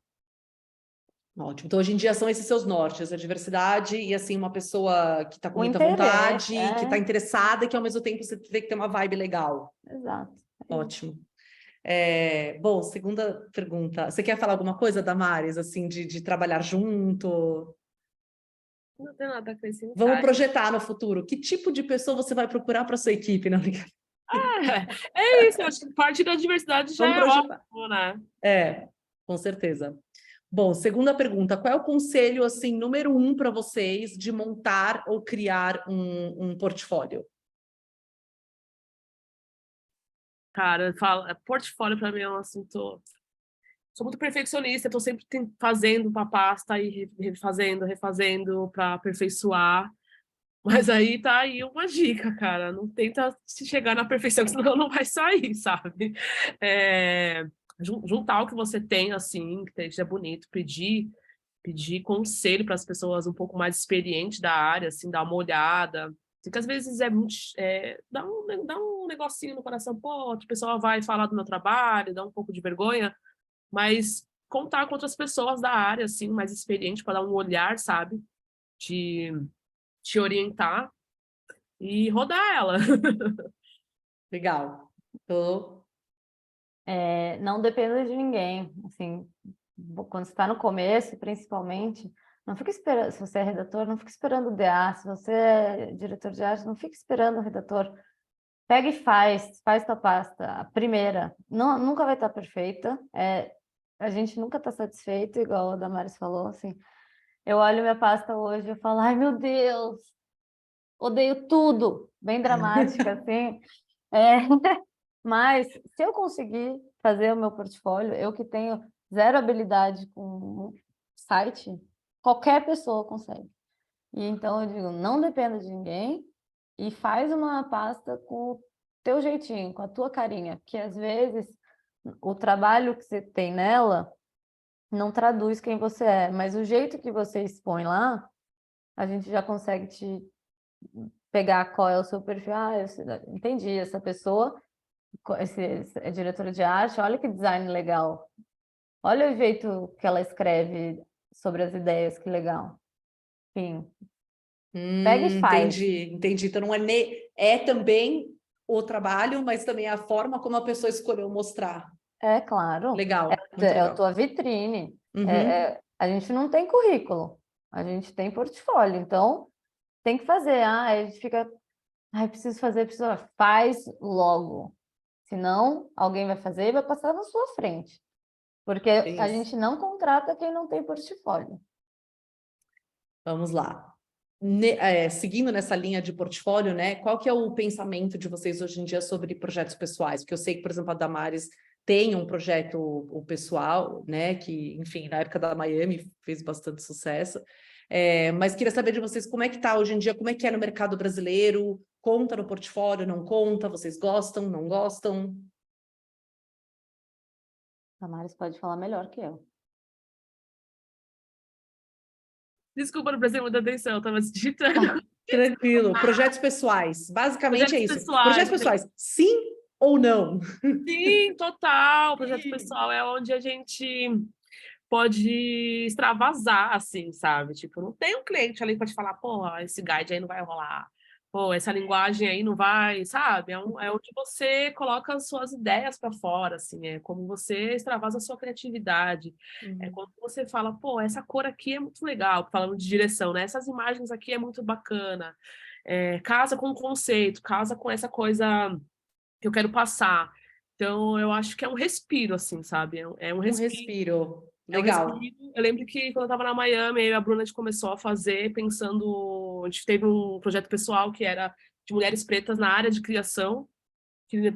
Ótimo. Então, hoje em dia são esses seus nortes, a diversidade e, assim, uma pessoa que está com muita vontade, que está interessada e que, ao mesmo tempo, você vê que tem uma vibe legal. Exato. Ótimo. Bom, segunda pergunta. Você quer falar alguma coisa, Damares, assim, de trabalhar junto? Não tem nada a acrescentar. Vamos projetar no futuro. Que tipo de pessoa você vai procurar para sua equipe, não? É isso, acho que parte da diversidade já é ótimo, né? Com certeza. Bom, segunda pergunta. Qual é o conselho, assim, número 1 para vocês de montar ou criar um portfólio? Cara, portfólio para mim é um assunto... Sou muito perfeccionista, estou sempre fazendo uma pasta e refazendo para aperfeiçoar. Mas aí tá aí uma dica, cara. Não tenta se chegar na perfeição, senão não vai sair, sabe? Juntar o que você tem, assim, que seja bonito, pedir conselho para as pessoas um pouco mais experientes da área, assim, dar uma olhada. Porque às vezes dá um negocinho no coração, pô, outra pessoa vai falar do meu trabalho, dá um pouco de vergonha, mas contar com outras pessoas da área, assim, mais experiente, para dar um olhar, sabe? De te orientar e rodar ela. Legal. Não dependa de ninguém, assim, quando você está no começo, principalmente, não fica esperando, se você é redator, não fica esperando o DA, se você é diretor de arte, não fica esperando o redator. Pega e faz tua pasta, a primeira, nunca vai estar perfeita, a gente nunca está satisfeito, igual a Damares falou, assim, eu olho minha pasta hoje e falo, ai meu Deus, odeio tudo, bem dramática, assim, mas se eu conseguir fazer o meu portfólio, eu que tenho zero habilidade com site, qualquer pessoa consegue. E então eu digo, não dependa de ninguém e faz uma pasta com o teu jeitinho, com a tua carinha, porque às vezes o trabalho que você tem nela não traduz quem você é, mas o jeito que você expõe lá, a gente já consegue te pegar qual é o seu perfil. Eu entendi, essa pessoa é diretora de arte, olha que design legal. Olha o jeito que ela escreve sobre as ideias, que legal. Enfim, pega e faz. Entendi. Então, não é também o trabalho, mas também a forma como a pessoa escolheu mostrar. Claro. Legal. É a tua vitrine. A gente não tem currículo, a gente tem portfólio, então tem que fazer. A gente fica Ai, preciso fazer, faz logo. Senão, alguém vai fazer e vai passar na sua frente. Porque a Isso. gente não contrata quem não tem portfólio. Vamos lá. Seguindo nessa linha de portfólio, né? Qual que é o pensamento de vocês hoje em dia sobre projetos pessoais? Porque eu sei que, por exemplo, a Damares tem um projeto o pessoal, né? Que, enfim, na época da Miami fez bastante sucesso. Mas queria saber de vocês como é que está hoje em dia, como é que é no mercado brasileiro? Conta no portfólio, não conta? Vocês gostam, não gostam? Damares pode falar melhor que eu. Desculpa, não prestei muita atenção, eu tava digitando. Tranquilo. Projetos pessoais. Basicamente é Projetos isso. pessoais. Projetos pessoais, sim ou não? Sim, total. O projeto pessoal é onde a gente pode extravasar, assim, sabe? Tipo, não tem um cliente ali para te falar, pô, esse guide aí não vai rolar. Pô, essa linguagem aí não vai, sabe? É onde você coloca as suas ideias para fora, assim, é como você extravasa a sua criatividade. É quando você fala, pô, essa cor aqui é muito legal, falando de direção, né? Essas imagens aqui é muito bacana. Casa com o conceito, casa com essa coisa que eu quero passar. Então, eu acho que é um respiro, assim, sabe? É um Um respiro. respiro. É um Legal. respiro. Eu lembro que quando eu estava na Miami, eu e a Bruna, a gente começou a fazer pensando... A gente teve um projeto pessoal que era de mulheres pretas na área de criação, que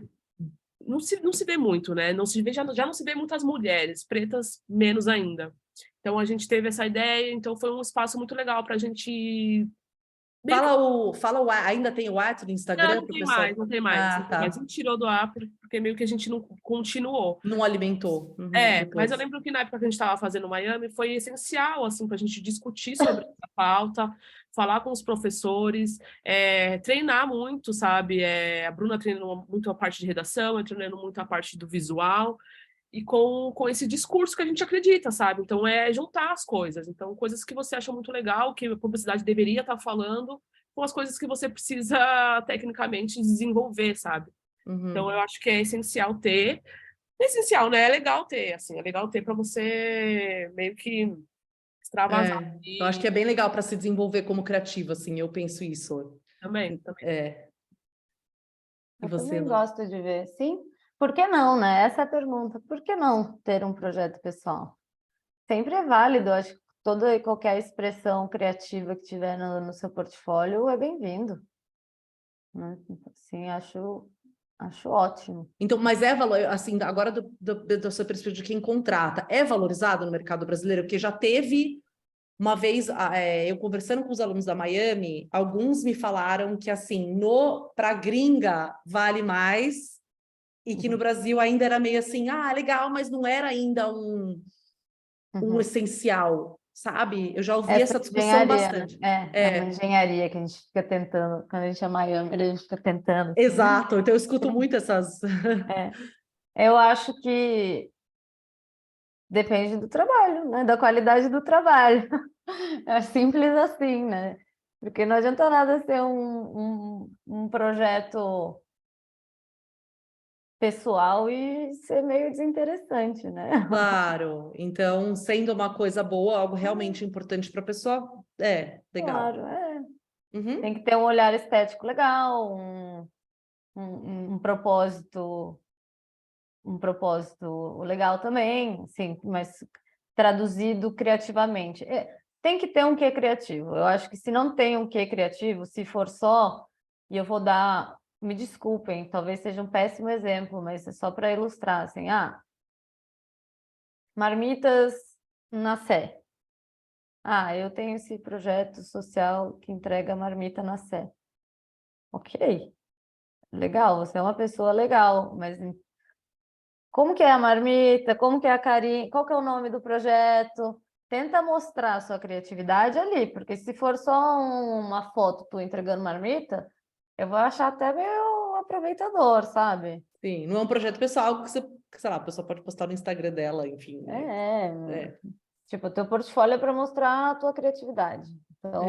não se vê muito, né? Já não se vê muitas mulheres, pretas menos ainda. Então, a gente teve essa ideia, então foi um espaço muito legal para a gente... Ainda tem o WhatsApp no Instagram Não para o tem pessoal? mais, não tem mais. Ah, Não tem mais. A tá. gente tirou do ar porque meio que a gente não continuou. Não alimentou Mas eu depois. lembro que na época que a gente estava fazendo Miami foi essencial assim para a gente discutir sobre essa pauta, falar com os professores, treinar muito, sabe? A Bruna treinando muito a parte de redação, eu treinando muito a parte do visual e com esse discurso que a gente acredita, sabe? Então é juntar as coisas. Então coisas que você acha muito legal, que a publicidade deveria estar falando, com as coisas que você precisa tecnicamente desenvolver, sabe? Então eu acho que é essencial ter. É essencial, né? É legal ter, assim, é legal ter para você meio que extravasar. Eu acho que é bem legal para se desenvolver como criativo, assim, eu penso isso. Também. E Eu você, também Lu? gosto de ver, sim. Por que não, né? Essa é a pergunta. Por que não ter um projeto pessoal? Sempre é válido, acho que toda e qualquer expressão criativa que tiver no seu portfólio é bem-vindo. Né? Assim, acho ótimo. Então, mas assim, agora da sua perspectiva de quem contrata, é valorizado no mercado brasileiro? Porque já teve uma vez, eu conversando com os alunos da Miami, alguns me falaram que, assim, para gringa vale mais e que no Brasil ainda era meio assim, legal, mas não era ainda um essencial, sabe? Eu já ouvi essa discussão bastante. É uma engenharia que a gente fica tentando, quando a gente é Miami, a gente fica tentando. Exato, então eu escuto muito essas... Eu acho que depende do trabalho, né? Da qualidade do trabalho. É simples assim, né? Porque não adianta nada ser um projeto pessoal e ser meio desinteressante, né? Claro, então, sendo uma coisa boa, algo realmente importante para a pessoa, legal. Claro, Uhum. Tem que ter um olhar estético legal, um propósito legal também, sim, mas traduzido criativamente. Tem que ter um quê criativo. Eu acho que se não tem um quê criativo, se for só, e eu vou dar, me desculpem, talvez seja um péssimo exemplo, mas é só para ilustrar, assim, marmitas na Sé. Eu tenho esse projeto social que entrega marmita na Sé. Ok, legal, você é uma pessoa legal, mas como que é a marmita? Como que é a carinha? Qual que é o nome do projeto? Tenta mostrar a sua criatividade ali, porque se for só uma foto tu entregando marmita, eu vou achar até meio aproveitador, sabe? Sim, não é um projeto pessoal, algo que sei lá, a pessoa pode postar no Instagram dela, enfim. Tipo, o teu portfólio é para mostrar a tua criatividade. Então,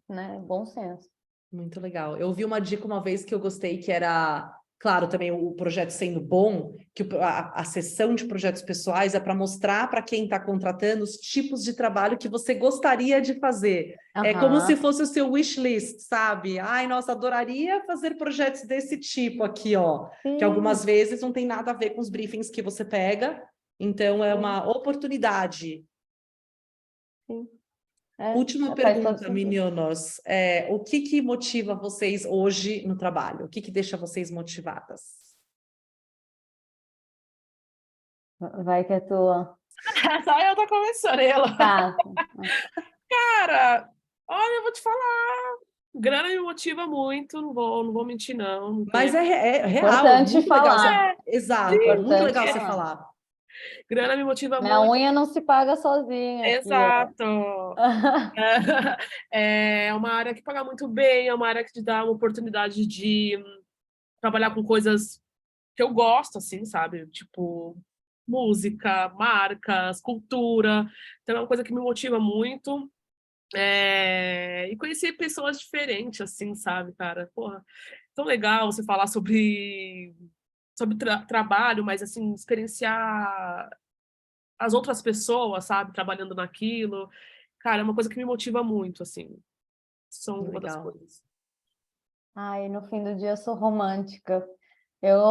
né, bom senso. Muito legal. Eu ouvi uma dica uma vez que eu gostei, que era Claro, também o projeto sendo bom, que a sessão de projetos pessoais é para mostrar para quem está contratando os tipos de trabalho que você gostaria de fazer. É como se fosse o seu wish list, sabe? Ai, nossa, adoraria fazer projetos desse tipo aqui, ó. Sim. Que algumas vezes não tem nada a ver com os briefings que você pega, então é uma oportunidade. Sim. Última faz todo pergunta, sentido. meninos. O que motiva vocês hoje no trabalho? O que deixa vocês motivadas? Vai que é tua. Só eu tô começando, ela. Tá. Cara, olha, eu vou te falar. Grana me motiva muito, não vou mentir, não. Não Mas tem- é real, Importante muito legal. falar. Exato, muito Importante legal você falar. falar. Grana me motiva Minha muito. unha não se paga sozinha aqui, Exato. ó. É uma área que paga muito bem, é uma área que te dá uma oportunidade de trabalhar com coisas que eu gosto, assim, sabe? Tipo, música, marcas, cultura. Então é uma coisa que me motiva muito. E conhecer pessoas diferentes, assim, sabe, cara? Porra, tão legal você falar sobre trabalho, mas, assim, experienciar as outras pessoas, sabe, trabalhando naquilo. Cara, é uma coisa que me motiva muito, assim. São uma das Legal. coisas. Ai, no fim do dia eu sou romântica. Eu,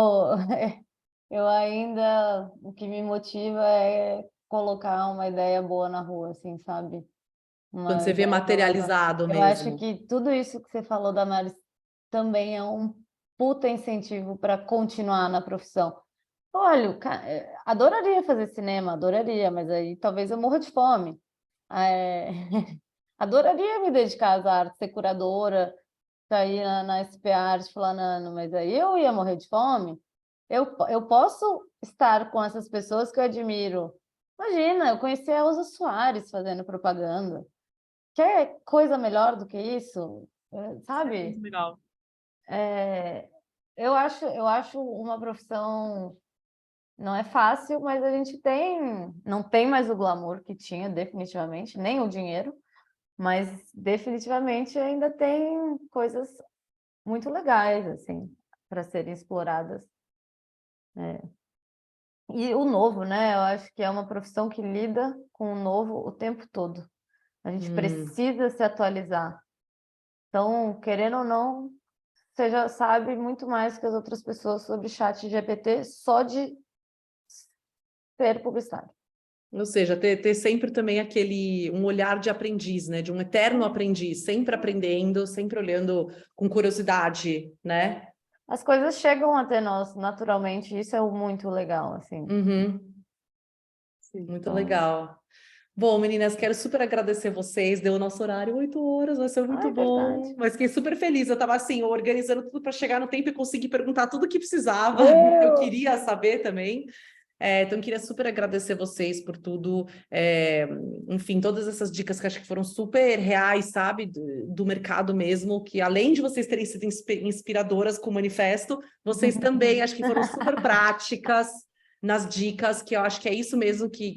eu ainda, o que me motiva é colocar uma ideia boa na rua, assim, sabe? Quando Uma você vê ideia nova. materializado Eu acho mesmo. que tudo isso que você falou, Damares, também é um puta incentivo para continuar na profissão. Olha, adoraria fazer cinema, adoraria, mas aí talvez eu morra de fome. É, adoraria me dedicar às artes, ser curadora, sair na SP Arte falando, mas aí eu ia morrer de fome. Eu posso estar com essas pessoas que eu admiro. Imagina, eu conheci a Elza Soares fazendo propaganda. Quer coisa melhor do que isso? É Sabe? muito legal. Eu acho uma profissão, não é fácil, mas a gente não tem mais o glamour que tinha, definitivamente, nem o dinheiro, mas definitivamente ainda tem coisas muito legais, assim, para serem exploradas. E o novo, né? Eu acho que é uma profissão que lida com o novo o tempo todo. A gente precisa se atualizar. Então, querendo ou não, você já sabe muito mais que as outras pessoas sobre chat GPT só de ser publicitário. Ou seja, ter sempre também um olhar de aprendiz, né? De um eterno aprendiz, sempre aprendendo, sempre olhando com curiosidade, né? As coisas chegam até nós naturalmente, isso é muito legal, assim. Sim. Muito Então, legal. Bom, meninas, quero super agradecer vocês. Deu o nosso horário, 8 horas, vai ser muito é bom. verdade. Mas fiquei super feliz. Eu estava assim, organizando tudo para chegar no tempo e conseguir perguntar tudo o que precisava. Eu queria saber também. Então, queria super agradecer vocês por tudo. Enfim, todas essas dicas que acho que foram super reais, sabe? Do mercado mesmo, que além de vocês terem sido inspiradoras com o manifesto, vocês também acho que foram super práticas nas dicas, que eu acho que é isso mesmo que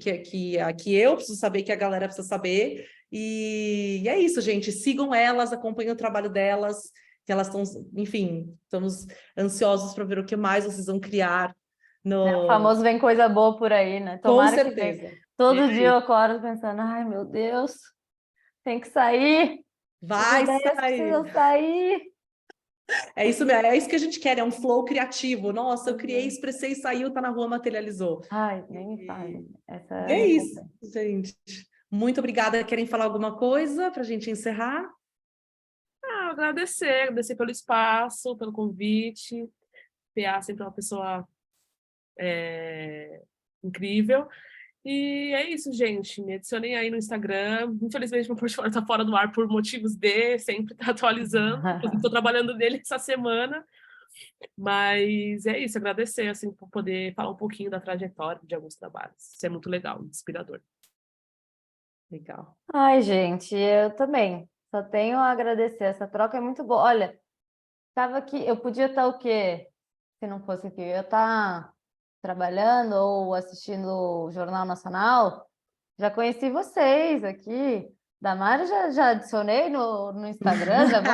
eu preciso saber, que a galera precisa saber. E é isso, gente. Sigam elas, acompanhem o trabalho delas, que elas estão, enfim, estamos ansiosos para ver o que mais vocês vão criar. O famoso vem coisa boa por aí, né? Com Tomara que certeza. venha. Todo dia eu acordo pensando, ai meu Deus, tem que sair. Vai As ideias sair. precisam sair. É isso mesmo, é isso que a gente quer, é um flow criativo. Nossa, eu criei, expressei, saiu, tá na rua, materializou. Ai, nem me fale. Essa E é isso, recompensa. gente. Muito obrigada. Querem falar alguma coisa para a gente encerrar? Agradecer pelo espaço, pelo convite. PA sempre é uma pessoa incrível. E é isso, gente. Me adicionem aí no Instagram. Infelizmente, meu portfólio está fora do ar por motivos sempre tá atualizando. Inclusive, estou trabalhando nele essa semana. Mas é isso, agradecer assim, por poder falar um pouquinho da trajetória de alguns trabalhos. Isso é muito legal, inspirador. Legal. Ai, gente, eu também. Só tenho a agradecer. Essa troca é muito boa. Olha, estava aqui, eu podia estar o quê? Se não fosse aqui, eu ia estar trabalhando ou assistindo o Jornal Nacional. Já conheci vocês aqui. Damari já adicionei no Instagram, já vou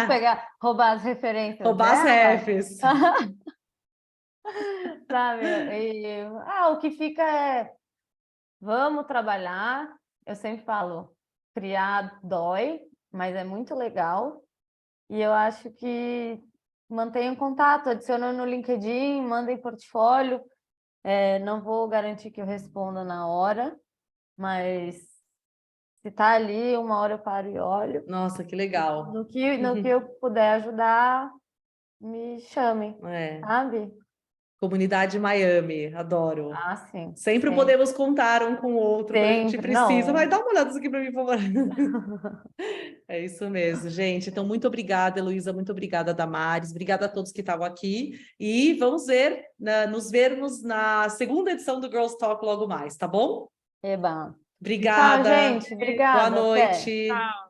roubar as referências Roubar as dela. refs. Sabe? O que fica é, vamos trabalhar. Eu sempre falo, criar dói, mas é muito legal. E eu acho que mantenham contato, adicionam no LinkedIn, mandem portfólio. Não vou garantir que eu responda na hora, mas se tá ali, uma hora eu paro e olho. Nossa, que legal. No que eu puder ajudar, me chamem, sabe? Comunidade Miami, adoro. Ah, sim. Sempre podemos contar um com o outro quando a gente Sempre, precisa. não. Vai dar uma olhada nisso aqui para mim, por favor. É isso mesmo, gente. Então, muito obrigada, Heloísa. Muito obrigada, Damares. Obrigada a todos que estavam aqui. E vamos ver, nos vermos na segunda edição do Girls Talk logo mais, tá bom? Eba. Obrigada. Tchau, gente. Obrigada. Boa Até. noite. Tchau.